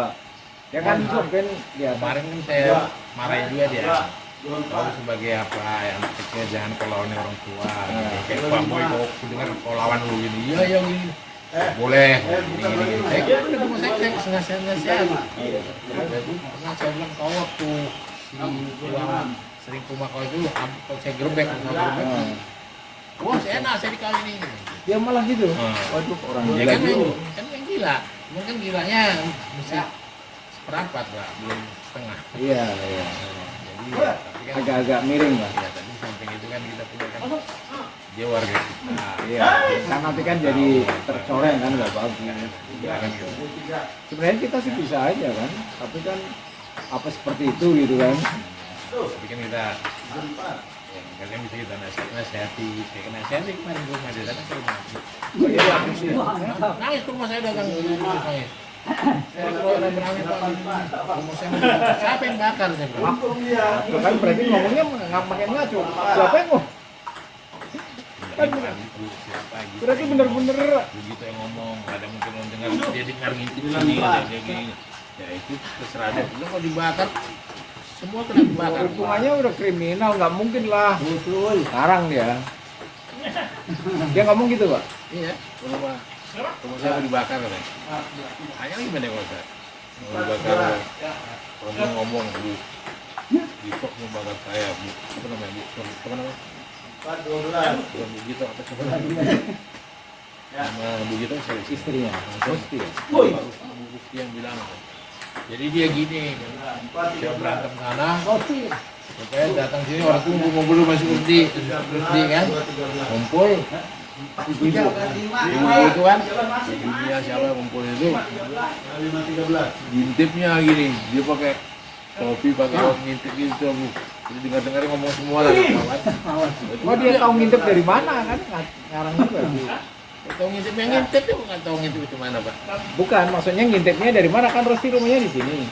Ya kan mungkin dia
Kemarin kan saya marahin juga dia. Tahu sebagai apa ya anak kecil jangan kau lawan orang tua. Kayak Pak Boy kau dengar kau lawan lu gini. Iya ya gini. Boleh. Gini. Saya kira udah cuma saya nasihat. Jadi pernah saya bilang kau waktu si tuan sering ke rumah kau itu, kalau saya gerbek. Wah, saya enak saya dikawin ini.
dia malah gitu. Waduh orang
Ya
gila
kan
gitu.
yang gila. Mungkin gilanya mesti seperempat lah, belum setengah.
Iya.
Jadi tapi kan
Agak-agak miring lah.
ya tadi samping itu kan kita punya kan dia warga kita.
Iya. Kan nanti kan jadi tercoreng kan nggak bagus.
Ya kan gitu.
Sebenarnya kita sih bisa aja kan, tapi kan apa seperti itu gitu kan.
Tapi kan kita Kalian bisa kita nasihati, saya nasihati kemarin ke rumah dia datang ke rumah. Nangis ke rumah saya datang ke rumah nangis. Saya keluar dan berangin Pak, rumah saya mau dibakar. Siapa yang bakar saya bilang?
Tuh kan berarti ngomongnya nggak pakai ngaco. Siapa yang ngomong?
Kan siapa gitu.
Berarti bener-bener
Begitu yang ngomong, ada mungkin orang dengar dia dengar ngintip sini, ada dia gini. Ya itu terserah dia. Itu kalau dibakar, semua kena dibakar.
hubungannya udah kriminal, nggak mungkin lah. Sekarang dia. Dia ngomong gitu Pak.
Iya, rumah saya mau dibakar katanya. Hanya gimana kalau saya mau dibakar, orang ngomong bu, Gito mau bakar saya bu, apa namanya bu, apa namanya? Bukan Bu Gito atau siapa lagi? Nama Bu Gito saya istrinya, Gusti ya. Bu Gusti yang bilang. Jadi dia gini, dia berantem sana, supaya datang sini orang tunggu mau belum masih urdi kan, ngumpul. Ibu itu kan, ibunya siapa yang ngumpul itu, ngintipnya gini, dia pakai topi, pakai rok ngintip gitu bu. Jadi dengar ngomong semua lah kawan.
Oh dia tahu ngintip dari mana kan? Ngarang juga.
Tahu ngintip yang ngintip dia nggak tahu ngintip itu mana pak.
Bukan, maksudnya ngintipnya dari mana kan Rosti rumahnya di sini.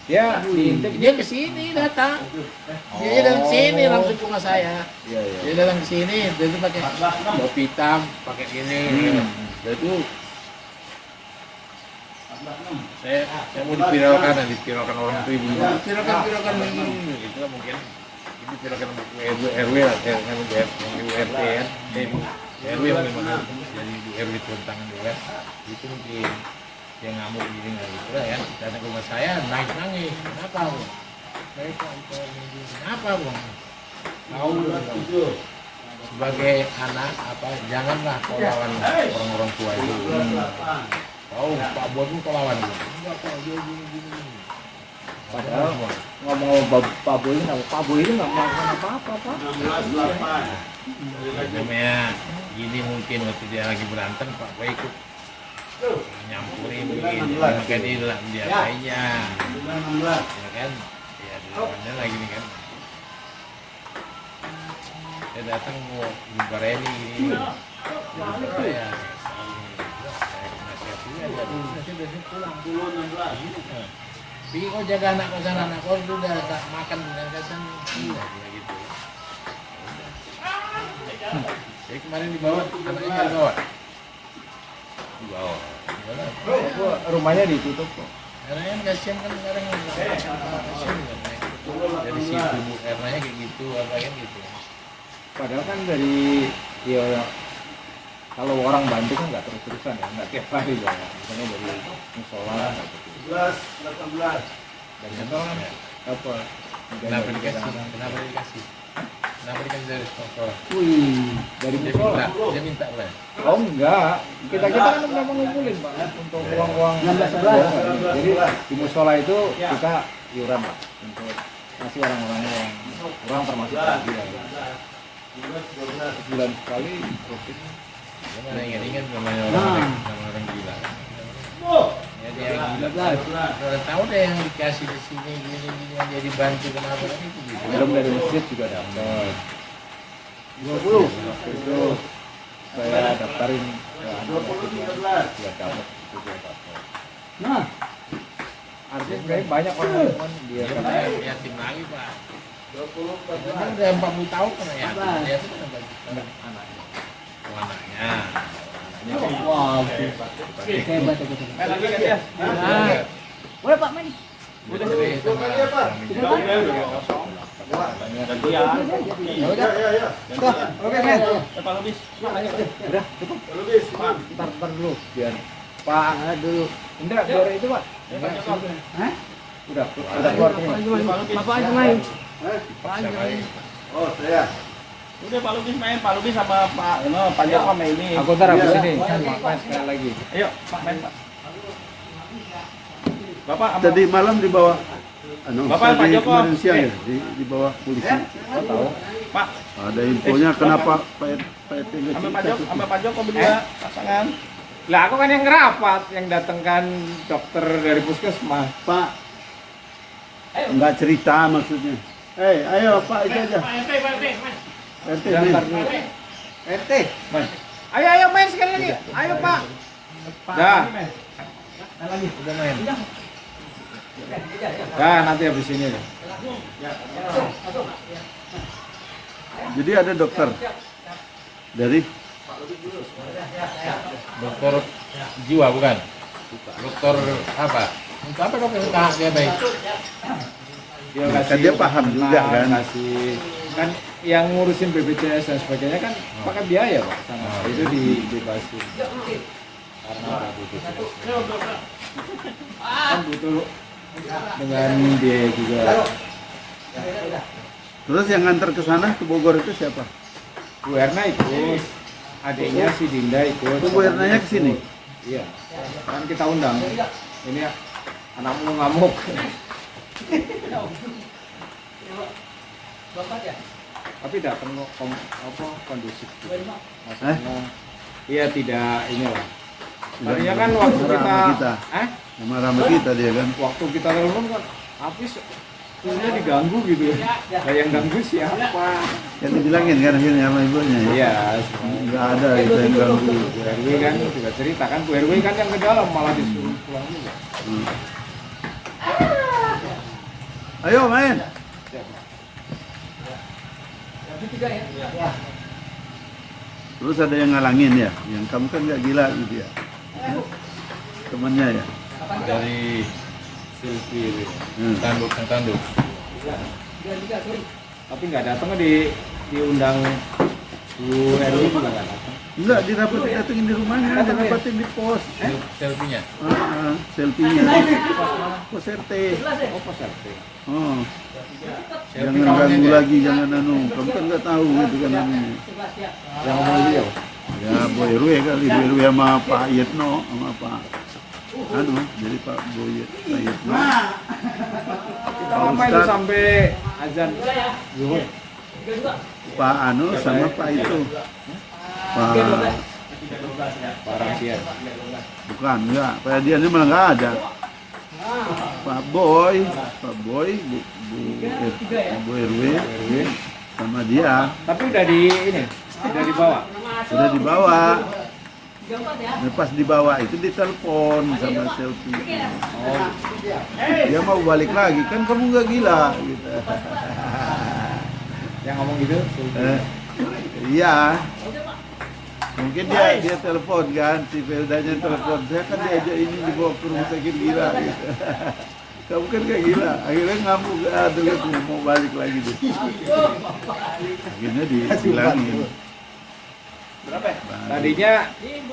Dia diintip
Dia ke sini datang. Dia datang ke sini langsung ke rumah saya.
Iya.
Dia datang ke sini, dia itu pakai topi hitam, pakai gini. Dia itu saya mau dipiralkan orang itu ibu. Dipiralkan begini. Itu lah mungkin ini dipiralkan RW lah, yang ibu RT kan. Ibu RW mungkin jadi ibu RW turun tangan juga. Itu mungkin yang ngamuk gini nggak gitu lah ya. Datang ke rumah saya nangis. Kenapa bu? Saya kenapa bu? Tahu sebagai anak apa janganlah kau lawan orang-orang tua itu. Tahu Pak Bon itu kau lawan dia. Enggak kok dia gini.
Padahal ngomong Pak Boy ini, Pak Boy ini nggak melakukan apa-apa Pak.
Namanya gini mungkin waktu dia lagi berantem Pak Boy ikut nyampurin begini. Maka dia bilang dia kayaknya. Ya kan? Ya dia lagi nih kan. Dia datang mau jumpa Reni gini. Jumpa saya. Pergi kau jaga anak kau sana, anak kau udah tak makan dengan kasan gila gitu. Jadi kemarin dibawa, anaknya nggak dibawa. Dibawa.
Rumahnya ditutup kok.
Karena kan kasihan kan sekarang kasihan kan. Dari situ Bu Ernanya kayak gitu, apa kan gitu.
Padahal kan dari ya kalau orang bantu kan nggak terus-terusan ya, nggak tiap hari ya. Misalnya dari musola gitu.
18.
Dari musola kan apa?
Kenapa dikasih? Kenapa dikasih dari sponsor?
Wih, dari musola.
Dia minta lah.
Oh enggak, kita kan udah ngumpulin Pak untuk uang-uang 16. Jadi di musola itu kita iuran Pak untuk kasih orang-orangnya yang kurang termasuk lagi ya. Sebulan sekali rutin.
Gimana ingat namanya orang gila. Ya dia yang gila. Orang tahu deh yang dikasih di sini gini yang jadi bantu kenapa kan itu gitu.
Belum dari masjid juga dapat. 20. Itu saya daftarin ke anak juga dapat juga dapat. Nah, artinya sebenarnya banyak orang dia
Dia
kan
kan yatim lagi Pak. 20. Kan udah 40 tahun kan yatim. Dia itu kan bagi anaknya. Oh, anaknya.
Wow, hebat itu. Boleh Pak main.
Udah cerai sama suaminya.
Oke, men. Udah, cukup. Ntar dulu biar Pak dulu. Indra, biar itu Pak. Hah? Udah keluar semua.
Bapak aja main.
Oh, saya.
Udah Pak Lubis main, Pak Lubis sama Pak Joko sama ini.
Aku ntar habis ini, main sekali lagi.
Ayo, Pak main Pak. Bapak sama
Tadi malam di bawah
Bapak, Pak
tadi
Joko.
kemarin siang ya di bawah polisi.
Kau tahu?
Pak
Ada infonya kenapa Pak RT nggak
sama Pak
cerita
Joko
tuh?
sama Pak Joko berdua pasangan.
Lah aku kan yang ngerapat, yang datangkan dokter dari puskesmas.
Pak nggak cerita maksudnya. Ayo Pak itu aja. RT main.
RT, main. Ayo main sekali lagi. Ayo Pak. Dah.
Udah main.
Dah nanti habis ini.
Jadi ada dokter dari
Dokter jiwa bukan? Dokter apa? Untuk apa dokter tahan dia baik?
Kan dia paham juga kan.
Kasih kan yang ngurusin BPJS dan sebagainya kan pakai biaya Pak sama itu dibebasin karena ada BPJS kan butuh dengan biaya juga.
Terus yang nganter ke sana ke Bogor itu siapa?
Bu Erna ikut, adiknya si Dinda ikut.
Bu Ernanya ke sini.
Iya, kan kita undang. Ini anakmu ngamuk. Tapi datang kok kondusif. Maksudnya, iya tidak inilah. Tadinya kan waktu kita,
Sama kita dia kan.
waktu kita telepon kan habis punya diganggu gitu. Nah, yang ganggu siapa?
Yang dibilangin kan akhirnya sama ibunya.
Iya,
Nggak ada itu yang ganggu.
Bu RW kan juga cerita kan, Bu RW kan yang ke dalam malah disuruh pulang juga.
Ayo main. Terus ada yang ngalangin ya, yang kamu kan nggak gila gitu ya. Temannya ya.
Dari Silvi, tanduk.
Tapi nggak datang diundang Bu RW juga nggak datang.
Enggak, datengin di rumahnya, dirapatin di pos.
Selfie-nya.
Selfie-nya. Pos RT.
Oh, pas RT.
Oh.
Selfie
Jangan
kawannya
ganggu
dia.
lagi, jangan anu. Kamu kan nggak tahu gitu kan anunya.
Yang ngomong beliau.
Ya, Bu RW kali, Bu RW sama Pak Yetno, sama Pak anu, jadi Pak Yetno.
Lama itu sampai azan zuhur.
Pak anu sama Pak itu. Pak
Parang siang.
bukan enggak, Pak Diannya malah nggak ada. Pak Boy, Bu RW sama dia
Tapi udah udah dibawa.
sudah dibawa. Nah, pas dibawa itu ditelepon sama Selfie.
Oh,
Dia mau balik lagi, kan kamu nggak gila gitu.
yang ngomong gitu.
Iya. Mungkin dia telepon kan, si Feldanya telepon. Saya kan diajak ini dibawa ke rumah sakit gila gitu. Kamu kan gak gila, akhirnya ngamuk, aduh mau balik lagi deh. Akhirnya dibilangin.
Tadinya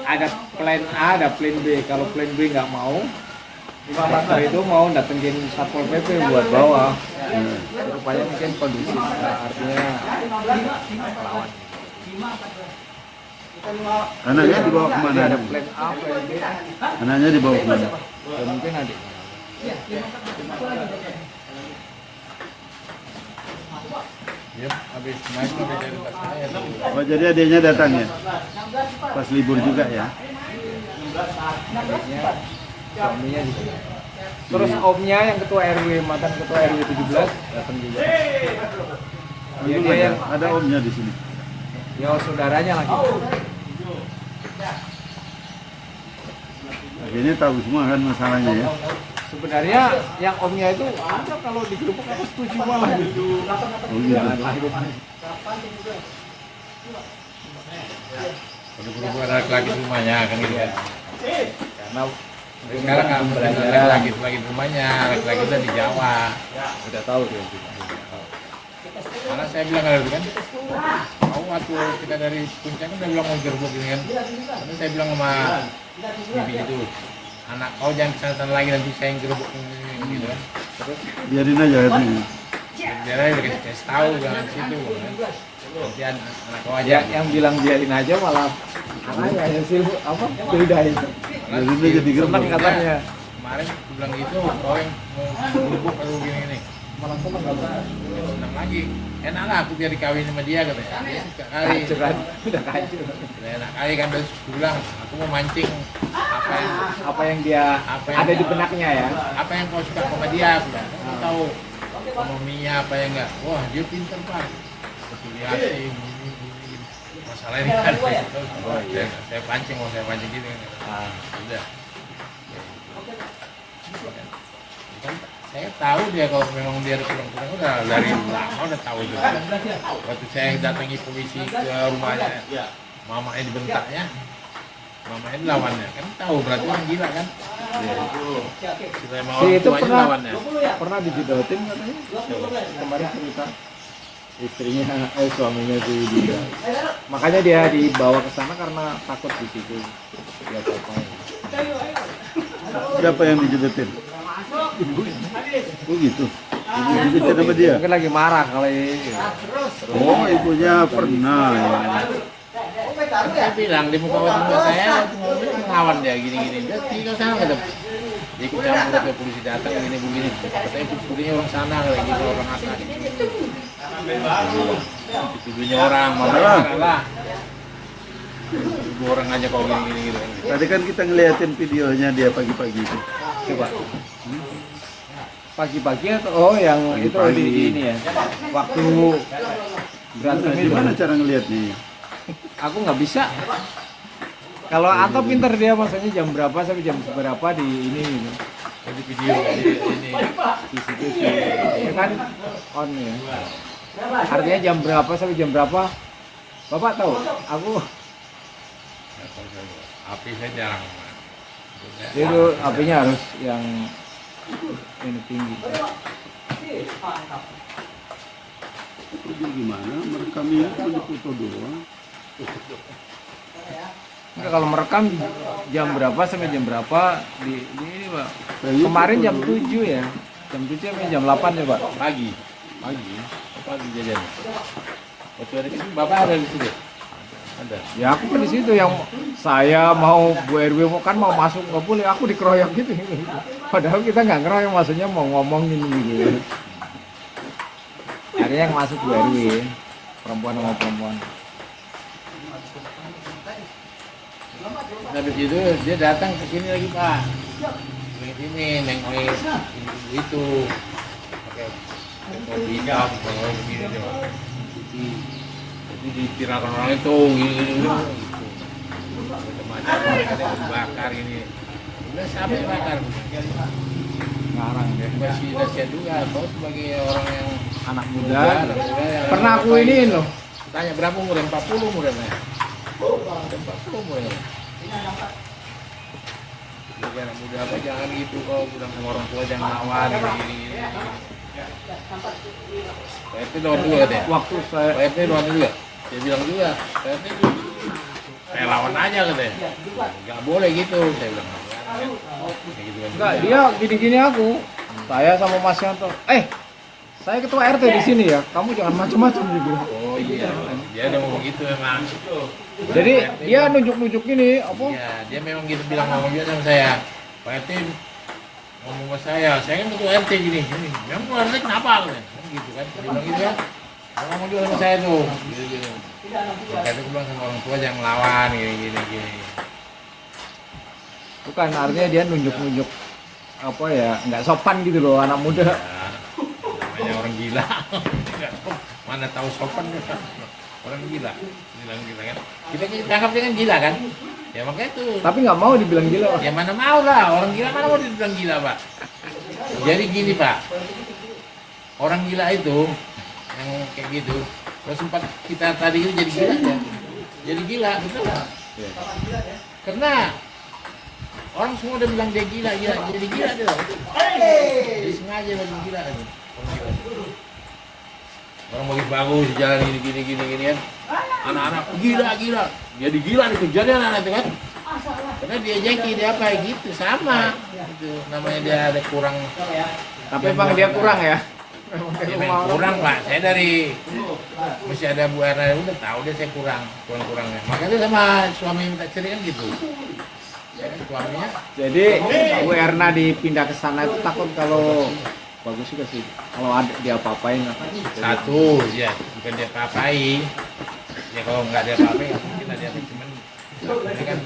ada plan A, ada plan B. Kalau plan B nggak mau, dokter itu mau datengin Satpol PP buat bawa. Rupanya mungkin kondusif, artinya lawan.
Anaknya dibawa kemana?
Ada plan A, plan B.
Anaknya dibawa kemana?
Ya, mungkin adik.
Dia habis main udah dari pas saya tuh.
Oh jadi adiknya datang ya? Pas libur juga ya?
Adiknya, suaminya juga. Terus omnya yang ketua RW, mantan ketua RW 17 datang juga. Dia yang
Ada omnya di sini.
ya saudaranya lagi.
Akhirnya tahu semua kan masalahnya ya?
Sebenarnya yang omnya itu ada kalau digerubuk aku setuju malah gitu.
Oh gitu.
Janganlah itu.
Udah berubah laki-laki di rumahnya kan gitu kan.
Karena
Sekarang nggak belajar laki-laki di rumahnya, laki-laki udah di Jawa.
udah tahu dia.
Karena saya bilang kalau itu kan, kau waktu kita dari puncak kan udah bilang mau gerbuk ini kan. Tapi saya bilang sama bibi itu, anak kau jangan kesana lagi nanti saya yang gerbuk ini gitu kan. Terus
Biarin aja katanya.
dia udah kasih tahu jangan ke situ kan. Nanti anak kau aja.
Ya, yang bilang biarin aja malah anaknya yang apa beda itu.
Biarin aja di gerbong.
Senang katanya.
Kemarin aku bilang gitu, kau yang mau gerbuk atau gini-gini.
Malah senang katanya.
Senang lagi, enak lah aku biar dikawin sama dia katanya. Dia suka kali.
Kacau kan, udah kacau.
Udah enak kali kan, terus aku bilang aku mau mancing
Apa yang dia
Apa yang
ada di
dia-
benaknya ya.
apa yang kau suka sama dia, aku bilang. Aku tahu ekonominya apa ya enggak. Wah dia pinter pak, afiliasi ini. Masalah ini kan saya pancing, mau saya pancing gitu kan. Udah. Kan saya tahu dia kalau memang dia kurang-kurang udah dari lama udah tahu itu. Waktu saya datangi polisi ke rumahnya, mamanya dibentaknya, mamanya dilawannya, kan tahu berarti orang gila kan? Kita mau
Si
orang
itu
tuanya lawannya.
pernah dijodohin katanya. Kemarin cerita istrinya, suaminya si dia. Makanya dia dibawa ke sana karena takut di situ. Ya apa?
Siapa yang dijodohin? Oh gitu. Ibu dijodohin sama dia.
Mungkin lagi marah kali.
Oh ibunya pernah. Ya.
Saya bilang di muka saya ngelawan dia gini-gini. Dia tinggal sana kata. Dia ikut campur ke polisi datang begini. Katanya polisinya orang sana kayak gitu, orang asal. Ibunya orang marah lah. Ibu orang aja kau gini-gini gitu.
Tadi kan kita ngeliatin videonya dia pagi-pagi itu.
Coba. Pagi-pagi atau yang itu
Pagi-pagi.
di ini ya. Waktu berantem itu.
Gimana cara ngeliatnya?
Aku nggak bisa. Kalau atau pinter dia maksudnya jam berapa sampai jam berapa di ini gitu.
Di video ini.
Di situ sih. Ya kan on ya. Artinya jam berapa sampai jam berapa? Bapak tahu? Aku
Api saya jarang.
itu apinya harus yang ini tinggi.
Itu gimana? Merekamnya cuma foto doang.
Enggak, kalau merekam jam berapa sampai jam berapa di ini Pak.
Kayaknya
Kemarin
foto
jam
doang.
7 ya. Jam 7 sampai jam 8 ya Pak.
Pagi. Pagi jajan. Waktu ada itu bapak ada di situ. Ada.
Ya aku kan di situ yang saya mau Bu RW kan mau masuk nggak boleh, aku dikeroyok gitu. Padahal kita nggak ngeroyok, maksudnya mau ngomongin gitu. Akhirnya yang masuk Bu RW, perempuan sama perempuan.
Habis itu dia datang ke sini lagi pak. Ke sini nengokin itu pakai topi hitam, kalau begini dia. Jadi dipirakan orang itu gini. Macam-macam ada yang dibakar ini. Udah siapa yang bakar?
Ngarang deh.
Masih nasihat juga. Kau sebagai orang yang
Anak
muda,
muda.
anak muda yang
Pernah aku
ngapain?
iniin loh.
Tanya berapa umurnya? 40 umurnya. 40 umurnya. Jadi anak muda apa jangan gitu kau bilang sama orang tua jangan lawan gini. Pak RT lawan juga deh.
Waktu saya
Pak RT lawan juga. Dia bilang juga, Pak RT saya lawan aja katanya. Enggak boleh gitu, saya bilang. Kayak gitu kan.
enggak, dia gini-gini aku. Saya sama Mas Yanto. Saya ketua RT di sini ya. Kamu jangan macam-macam gitu.
Oh iya, dia udah ngomong gitu memang.
Jadi dia nunjuk-nunjuk gini apa?
Iya, dia memang gitu bilang ngomong juga sama saya. Pak RT ngomong sama saya kan ketua RT gini. Memang ketua RT kenapa? Kan gitu kan, dia bilang gitu kan. Dia ngomong juga sama saya tuh. Gitu. Makanya itu bilang sama orang tua jangan melawan gini.
Bukan, artinya dia nunjuk-nunjuk apa ya, nggak sopan gitu loh anak muda.
Ya, namanya orang gila. Mana tahu sopan kan? Orang gila. Bilang gila kan. Kita tangkap dia kan gila kan? Ya makanya itu.
Tapi nggak mau dibilang gila.
Ya mana mau lah, orang gila mana mau dibilang gila pak. Jadi gini pak, orang gila itu yang kayak gitu, kalau sempat kita tadi itu jadi gila ya, jadi gila betul. Karena orang semua udah bilang dia gila, jadi gila dia. Jadi sengaja bilang gila itu. Orang bagus jalan gini kan, anak-anak gila, jadi gila dikejar anak itu kan. Karena dia jeki, dia apa gitu, sama itu namanya dia ada kurang.
Tapi emang dia kurang ya.
Ya, memang kurang pak, saya dari masih ada Bu Erna udah tahu dia saya kurangnya. Makanya sama suami minta cerai kan gitu. Ya, kan, suaminya
Jadi Bu Erna dipindah ke sana itu takut kalau bagus juga sih. Kalau ada dia apa-apain.
satu ya bukan dia apa-apain. Ya kalau nggak dia apa-apain mungkin ada cuman ini kan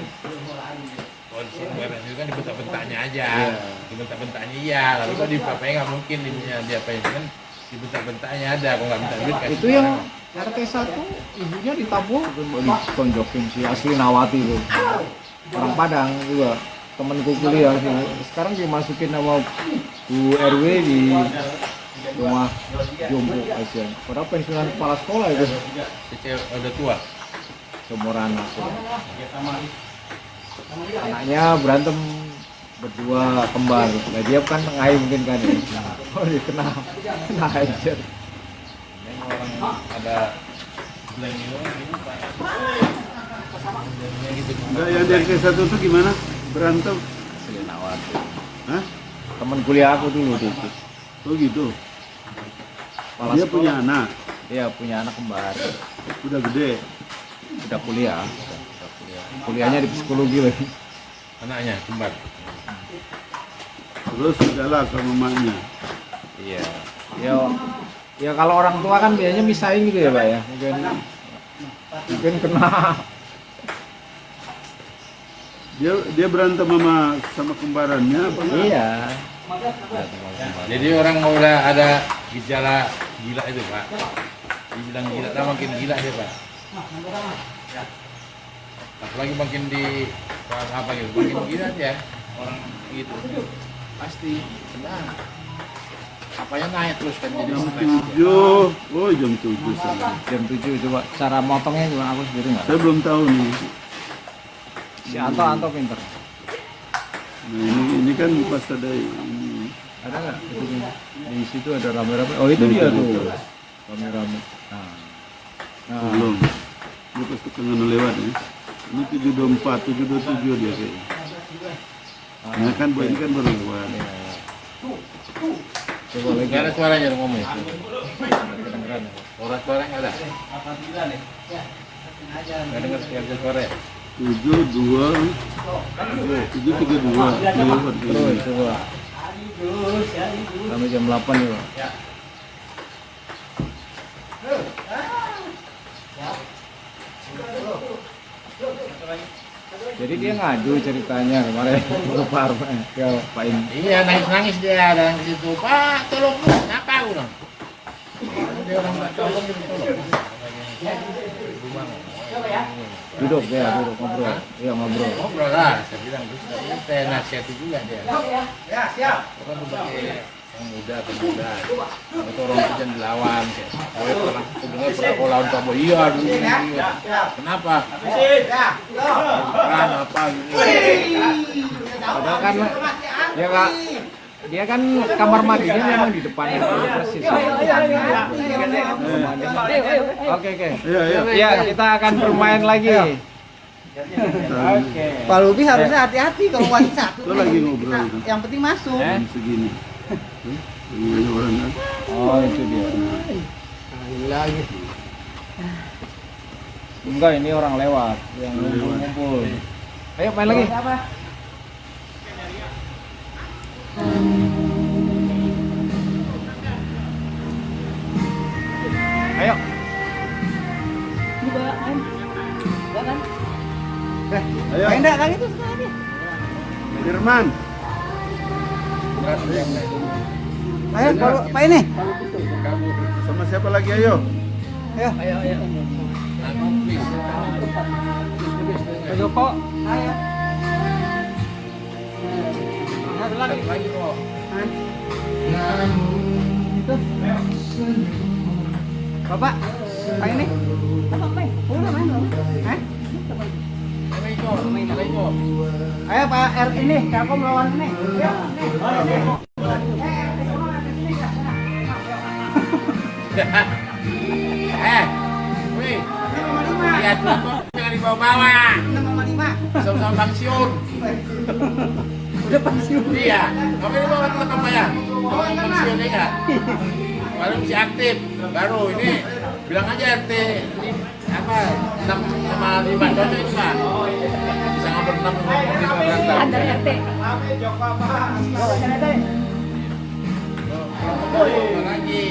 kondisi Beres itu kan dibentak-bentaknya aja.
Iya.
Dibentak-bentaknya iya, lalu kok di apa nggak mungkin dia apa kan dibentak-bentaknya ada, kok nggak minta duit kan.
Itu yang RT 1 ibunya ditabur ditonjokin si Asli Nawati itu. Orang Padang juga. Temenku kuliah sih. Sekarang dimasukin sama Bu RW di rumah jompo Asian. Padahal pensiunan kepala sekolah itu.
Kecil udah tua.
Seumuran aku. Anaknya berantem berdua kembar. Nah, dia kan ngai mungkin kan. Oh, dia kena hajar.
Ini orang ada blank itu gitu Pak. Gitu.
Enggak, yang dari ke-1 itu gimana? Berantem?
Asli Nawati.
Hah?
Temen kuliah aku dulu itu.
Oh gitu.
Kepala
Dia
sekolah.
punya anak,
Iya, punya anak kembar.
udah gede.
Udah kuliah. Kuliahnya di psikologi lagi.
Anaknya kembar.
Terus udahlah ke mamanya.
Iya. Ya kalau orang tua kan biasanya misahin gitu ya, Pak ya. Mungkin kena.
Dia berantem sama kembarannya apa enggak?
Iya.
Jadi orang udah ada gejala gila itu Pak. Dibilang gila lah makin gila dia Pak. Apalagi makin di apa gitu, makin gila dia orang gitu. Pasti kena. Apanya naik terus kan jadi
Jam
stres.
7, oh jam 7 salah.
Jam 7 coba cara motongnya gimana aku sendiri nggak?
Saya belum tahu nih.
Si Anto pinter.
Nah ini kan pas ada ini.
Ada nggak? Itu di situ ada rame-rame. Oh itu dia tuh. Rame-rame. Nah.
Belum. Ini pas tengah lewat ya. Ini 724, 727 dia kayaknya. Nah kan ini kan baru lewat.
Coba lagi.
Gak ada suaranya lu ngomong ya. Suaranya ada. Gak dengar siapa suara ya.
732 lewat.
Terus coba. Sampai jam 8 ya, Pak. Jadi dia ngadu ceritanya kemarin ke Pak Arman, ke Pak In.
Iya nangis dia dan di situ Pak tolong Bu, kenapa aku dong? Dia orang nggak tolong dia tolong.
Duduk ngobrol. Iya ngobrol.
Ngobrol lah, saya bilang terus saya nasihati juga dia.
Ya, siap.
Orang sebagai yang muda pemuda, itu orang kerja dilawan. Boleh pernah aku dengar pernah kau lawan kamu, iya dulu. Iya. Kenapa?
Ya.
Kan apa gitu?
Padahal kan ya Kak, dia kan kamar mandinya memang di depan persis. Oke.
Iya.
Ya kita akan bermain lagi.
Pak Lubi harusnya hati-hati kalau wanita.
Itu lagi ngobrol itu.
Yang penting masuk.
Jam segini. Ini orang kan.
Oh itu dia. Lagi. Enggak, ini orang lewat yang ngumpul. Ayo main lagi. Ayo.
Ayo.
Main dah kali itu sekali.
Firman.
Ayo, Pak ini.
Sama siapa lagi ayo?
Ayo.
Ayo kok.
Ayo.
Lagi kok.
Itu. Bapak, Pak ini. Bapak main. Udah main loh. Hah? Ayo Pak R ini, aku melawan ini. Ayo,
Wih, lihat kok jangan dibawa-bawa.
6,5.
Sama-sama pensiun.
Udah pensiun.
Iya, kamu ini bawa teman apa ya? Kamu pensiun ya nggak? Baru masih aktif, baru ini bilang aja RT apa 6 sama 5 cocok itu Pak. Bisa ngobrol 6 sama 5 berantem.
Ada RT.
Apa lagi?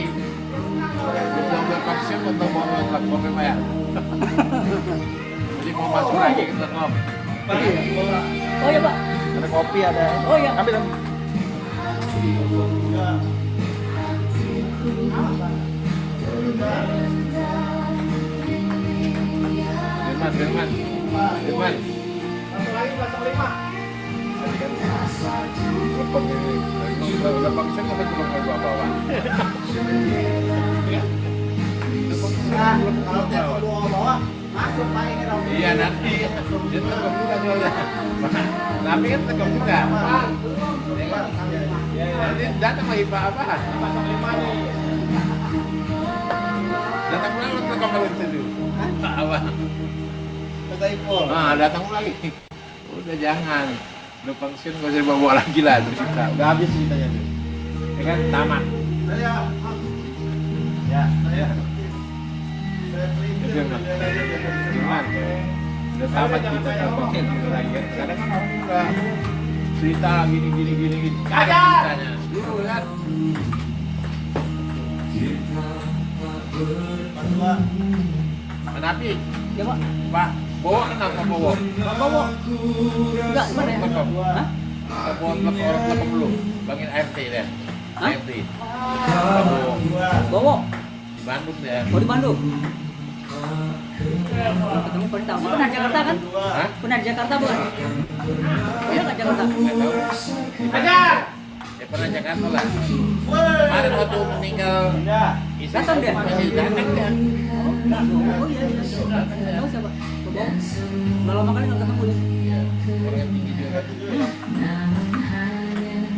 Belum berpaksa untuk mau lapor Pak ya. Jadi mau masuk lagi ke Telkom.
Oh ya Pak.
kopi ada.
Oh iya.
Ambil.
Firman. Lepon ini. Udah pakai saya nggak cuma mau bawa.
Kalau dia bawa masuk Pak ini dong.
Iya nanti dia tegak juga soalnya. Tapi kan tegak juga. Nanti datang lagi Pak apa? Datang lagi tegak lagi dulu. Apa? Datang lagi. Udah jangan. Udah pensiun gak usah bawa lagi lah cerita. Udah habis ceritanya tuh. Ya kan tamat. Ya. Firman, udah tamat kita pengen lagi kan. Sekarang kan orang udah cerita gini. Kagak ceritanya. Dulu kan. Menapi.
Ya Pak.
Pak, bawa kenapa bawa?
Bawa. Enggak, gimana ya?
Lekop.
Hah?
Bawa lekop dulu. Bangin ART deh.
Hah?
ART.
Bawa.
Di Bandung deh.
Oh di Bandung. Ketemu Perintah. Pernah Jakarta kan?
Hah?
Pernah Jakarta bukan? Iya nggak Jakarta?
Nggak tahu. Aja. Ya pernah Jakarta lah. Kemarin waktu meninggal Isa
Datang dia?
masih datang dia.
Oh iya. Tahu siapa? Bawa. Udah lama kali nggak ketemu dia.
Orang yang tinggi juga.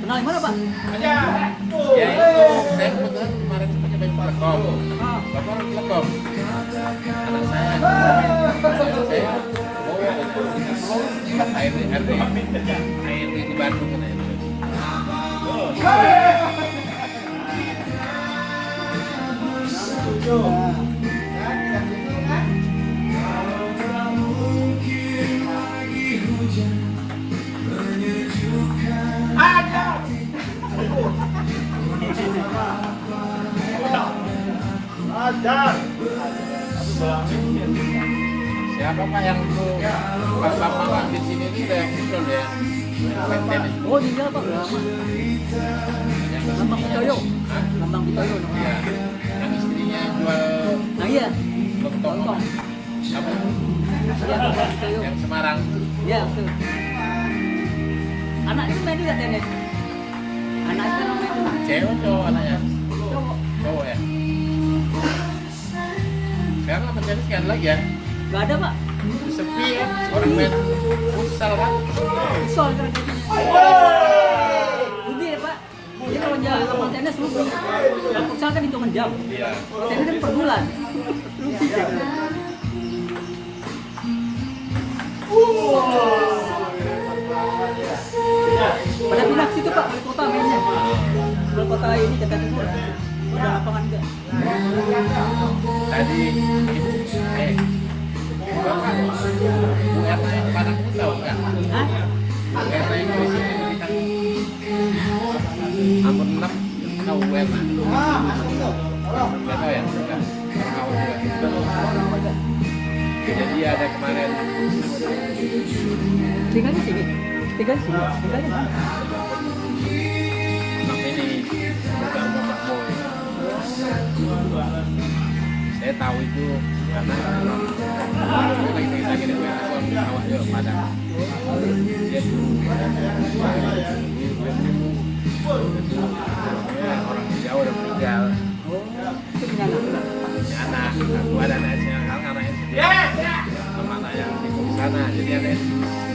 Kenal di mana Pak?
Ya itu, saya kebetulan kemarin pakai baju lekom. Bapak orang lekom. Anak saya bawa ARD di Bandung kan itu. Siapa Pak yang tuh Pak Bambang di sini ini udah yang muncul ya? Main tenis.
Oh iya Pak, udah lama. Lambang Pitoyo.
Hah?
Lambang Pitoyo.
Iya. Yang istrinya jual
Nah iya.
lontong.
Lontong.
Apa?
Iya Lambang Pitoyo.
Yang Semarang.
Iya betul. Anak itu main juga tenis. Anak itu main juga.
Cewek cowok anaknya?
Cowok.
Cowok ya? Sekarang apa tenis nggak ada lagi ya?
Gak ada Pak.
Sepi ya? Orang main futsal kan?
Soal kerjanya. Rugi ya Pak. Jadi kalau jalan lapangan tenis rugi. Kalau futsal kan hitungan jam.
Iya.
Kalau tenis kan per bulan. Rugi ya. Pada pindah ke situ Pak, wali kota mainnya. Wali kota ini Jakarta Timur. Ada lapangan juga.
Tadi Bapak, Bu Erna yang Padang itu tahu nggak?
Hah?
Bu Erna yang di sini berikan Ampun 6 tahu Bu Erna? Nggak tahu ya? Nggak. Orang awal juga. Jadi ada kemarin
Tinggalnya sini. Tinggal sini. Tinggalnya mana?
enam ini bukan Bapak Boy. Saya tahu itu karena lagi di awak juga Padang. Dia dulu orang Jawa udah meninggal.
Itu punya anak.
Punya anak, aku ada anaknya, anaknya sendiri sama anak yang di sana. Jadi ada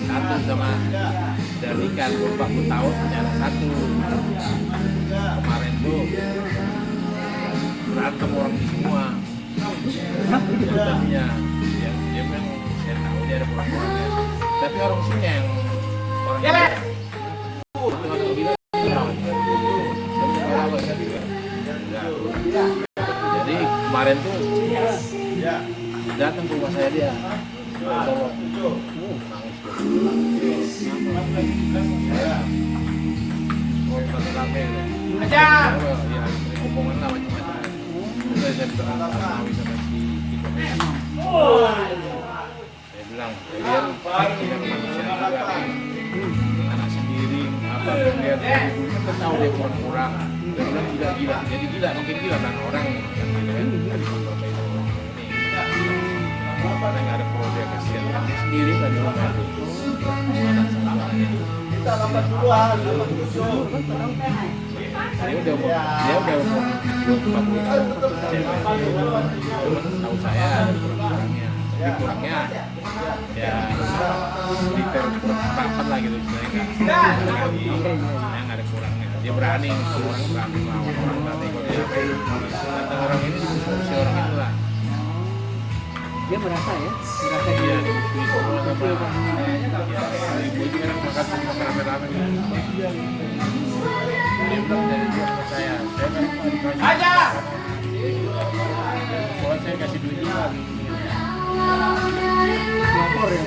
satu sama udah nikah 40 tahun punya anak satu. Kemarin tuh berantem orang semua. Tadinya dia memang saya tahu dia ada orang-orangnya. Tapi orang sini yang orang jadi kemarin tuh datang ke rumah saya dia bawa nangis tuh. Oh, masih rame ya. Aja. Ya, omongan lah macam-macam. Udah saya bilang sama si Kiko. Saya bilang, kalian punya kemanusiaan juga. Anak sendiri lihat kan tahu dia kurang-kurang, dia bilang gila-gila, jadi gila makin gila kan orang gitu kan. Karena nggak ada pro dia kasihan kan dia sendiri kan dia ngadu.
Kita lambat duluan.
Dia udah mau 40 tahun tahu saya kurang-kurangnya, tapi kurangnya ya detail kurang lah gitu sebenarnya nggak ada kurangnya. Dia berani, orang berani lawan orang berani kalau dia datang orang ini si orang itu lah.
Dia merasa ya, merasa
Iya, dimusuhi semua sama ibu itu kan makan sama rame-rame gitu. Dia bilang dari dia sama saya kan dikasih soalnya saya kasih duit juga.
lapor ya.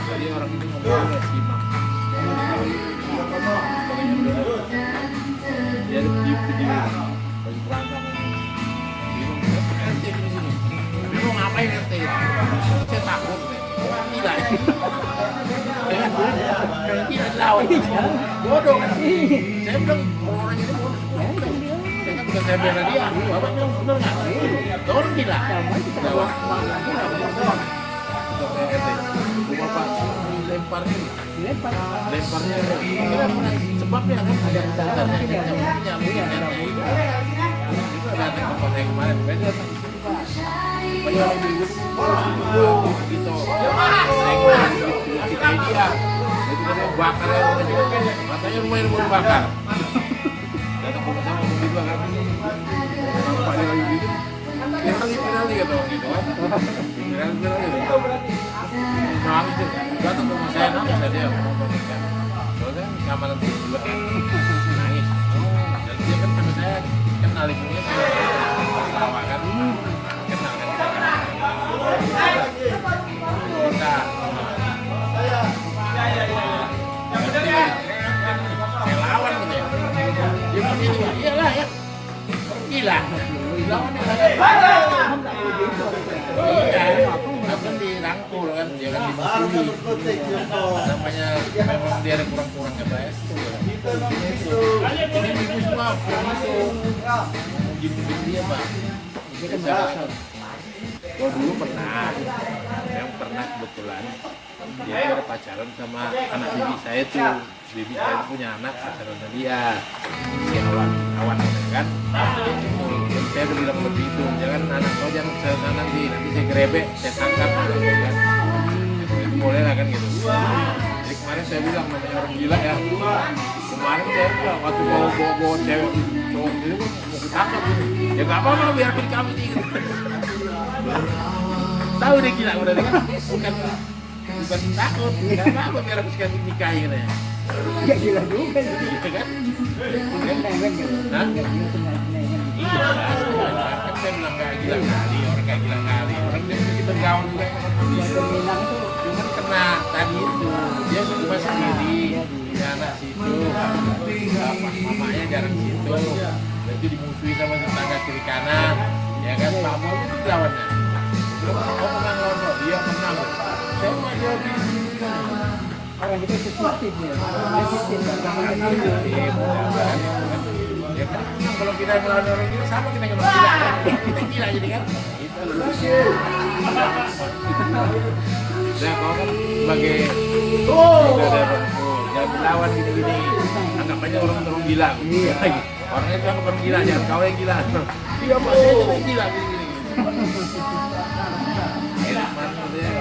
Jadi orang itu ngomongnya si Imam. Dia di bagi berantem. RT di sini. Tapi mau ngapain RT? Saya takut. Gila. Kayak tidak lawan. Bodoh kan? Saya bilang orang ini bodoh. Saya kan bukan saya bela dia. Bapak bilang benar nggak? Orang gila. Lewat. Bapak lemparnya sebabnya kan ada datanya mungkin itu datang ke kota yang kemarin kan datang pada orang minggu gitu kita dia itu kan bakar matanya lumayan mau bakar datang ke sama mobil juga kan nampak dia lagi gitu dia lagi kata orang gitu kan nangis tuh, datang ke rumah saya nangis dia mau menikah. Soalnya keamanan juga kan nangis. Dan dia kan sama saya kenal ibunya tawa kan, kenal kan. Kita saya lawan gitu ya. Dia begini Pak, iyalah ya, gila. Lawan iya, kan dirangkul kan, dia kan dimusuhi. Namanya memang dia ada kurang-kurangnya Pak ya. Ini ibu semua kurang itu. Gini dia Pak. Oh dulu pernah, yang pernah kebetulan dia ada pacaran sama anak bibi saya tuh. Bibi saya punya anak pacaran sama dia, si Awan kan. Dan saya udah bilang lebih itu, jangan anak kau jangan kesana nanti saya gerebek, saya tangkap gitu kan. Itu boleh lah kan gitu. Jadi kemarin saya bilang namanya orang gila ya. Kemarin saya bilang waktu bawa cewek cowok itu mau ditangkap gitu. Ya nggak apa-apa biar kami sih. Tahu dia gila udah kan, bukan takut, nggak apa-apa biar aku sekali nikahi gitu ya.
Ya gila juga sih.
Gitu kan?
Nengeng gitu.
Hah?
Nggak gila setengah nengeng.
Iya, kan saya bilang nggak gila kali, orang nggak gila kali. Orang dia kita gaul juga kan.
Yang Minang itu
Cuman kena tadi itu, dia cuma sendiri, punya anak situ, mamanya jarang situ, dan itu dimusuhi sama tetangga kiri kanan, ya kan Pak Mau itu lawannya. Oh menang lawan dia menang. Saya mah dia di
orang kita sensitif ya. Sensitif kan.
Ya kan kalau kita melawan orang gila sama kita ngelawan gila kan? Kita gila jadi kan? Itu. Nah kau kan sebagai jangan melawan gini-gini. Anggap aja orang gila. Iya. Orangnya itu anggap orang gila, jangan kau yang gila. Iya Pak, saya juga gila gini-gini. Akhirnya kemarin dia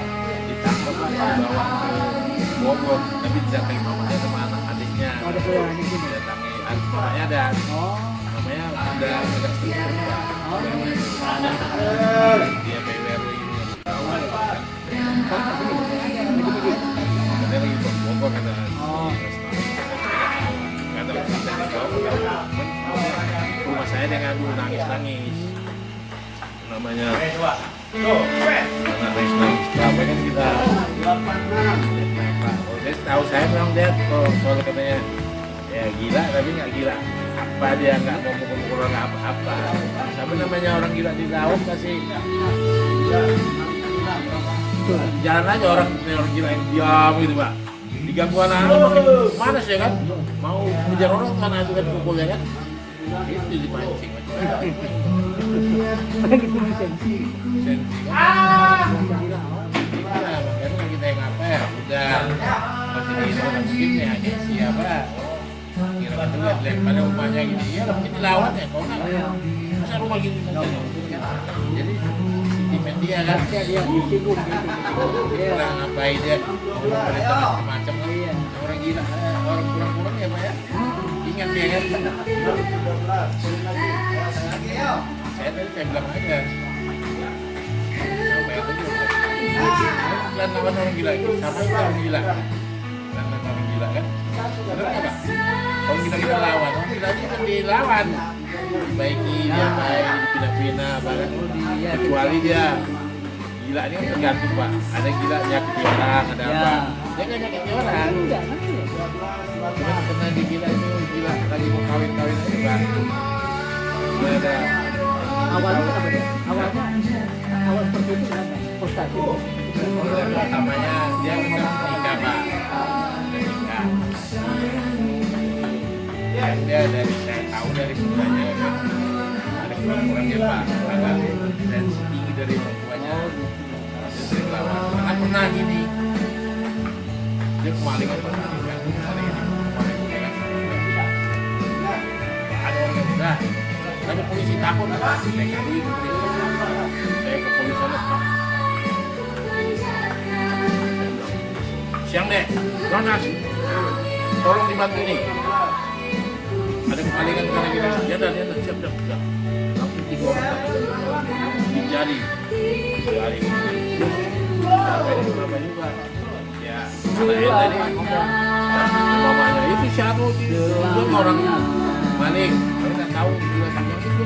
ditangkap dibawa ke Bogor, tapi didatangi mamanya sama anak adiknya.
Ada saudaranya sini.
Didatangi anaknya ada. Namanya udah agak struktur Pak. Dia PWR ini. Ada lagi Bogor kata. Kata kita di Bogor. Rumah saya dia ngadu nangis. Namanya. Nangis. Berapa kan kita. Dia tahu saya memang dia kalau katanya ya gila tapi nggak gila. Apa dia nggak mau mukul orang apa-apa. Tapi namanya orang gila di laut kasih jalan aja orang gila yang diam gitu Pak. diganggu anak-anak makin manas ya kan, mau ngejar orang tuh anak itu kan pukulnya kan, itu dipancing.
Begitu sensi.
Sensi kan. Iya, makanya kita yang apa ya, udah masih di Indo mungkin ya siapa kira juga daripada rumahnya gini ya mungkin dilawan ya kalau nggak masa rumah gini jadi sentimen dia kan
Dia disinggung gitu.
kurang ngapain dia berita macam-macam kan orang gila orang kurang-kurang ya pak ya ingat dia kan saya tadi saya bilang aja sama itu juga bukan lawan orang gila sama itu orang gila bukan lawan orang gila kan benar nggak pak kalau kita lawan orang gila ini kan dilawan dibaiki dia baik dipindah-pindah apa kan kecuali dia gila ini kan tergantung pak ada gila nyakiti orang ada apa dia nggak nyakiti orang cuma pernah di gila itu gila lagi mau kawin-kawin aja pak udah ada
Awalnya apa dia? Awal seperti itu kan frustasi.
Pertamanya dia udah nikah pak nikah dan dia dari saya tahu dari sebenarnya ada kurang-kurangnya pak agak tensi tinggi dari perempuannya dia sering lawan karena pernah gini dia kemalingan pernah nikah kemalingan ada orang yang udah ada polisi takut saya kali ke polisi saya ke polisi pak siang deh, Ronas, tolong dibantu ini. Ada kemalingan karena gini, dia siap, langsung 3 orang dijali, sampai di berapa juga. Ya, karena tadi ngomong, mamanya itu siapa itu orang maling, mereka nggak tahu juga sama itu.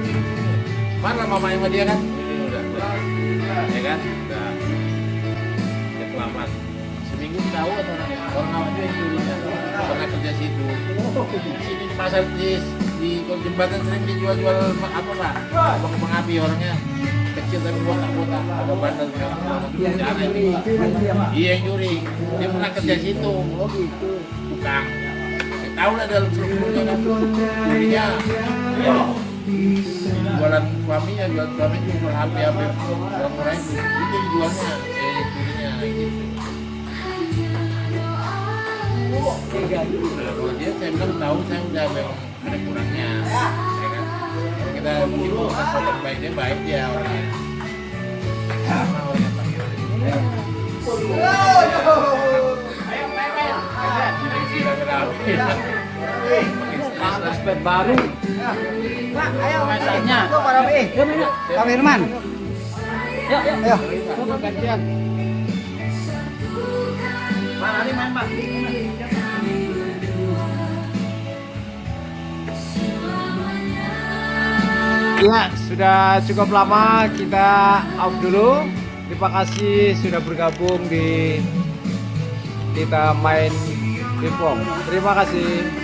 Mana mamanya sama dia kan? Udah, ya kan? Udah selamat. Seminggu tahu atau orang awak juga yang curinya pernah kerja situ. Sini di pasar di jembatan sering dijual-jual apa pak? Kembang api orangnya kecil tapi botak-botak ada bandel iya yang curi dia pernah kerja situ tukang tahu lah dalam strukturnya kan curinya ya jualan suaminya jual HP orang itu jualnya curinya gitu. Kalau dia saya bilang tahu saya udah memang ada kurangnya ya kan kalau kita begitu kita sopan baik dia orangnya sama orangnya panggil
Aspek baru.
Ayo,
Masanya.
Pak Firman.
Ayo.
Gantian. Pak, Ali main, Pak.
Ya, sudah cukup lama kita off dulu. Terima kasih sudah bergabung di kita main pingpong. Terima kasih.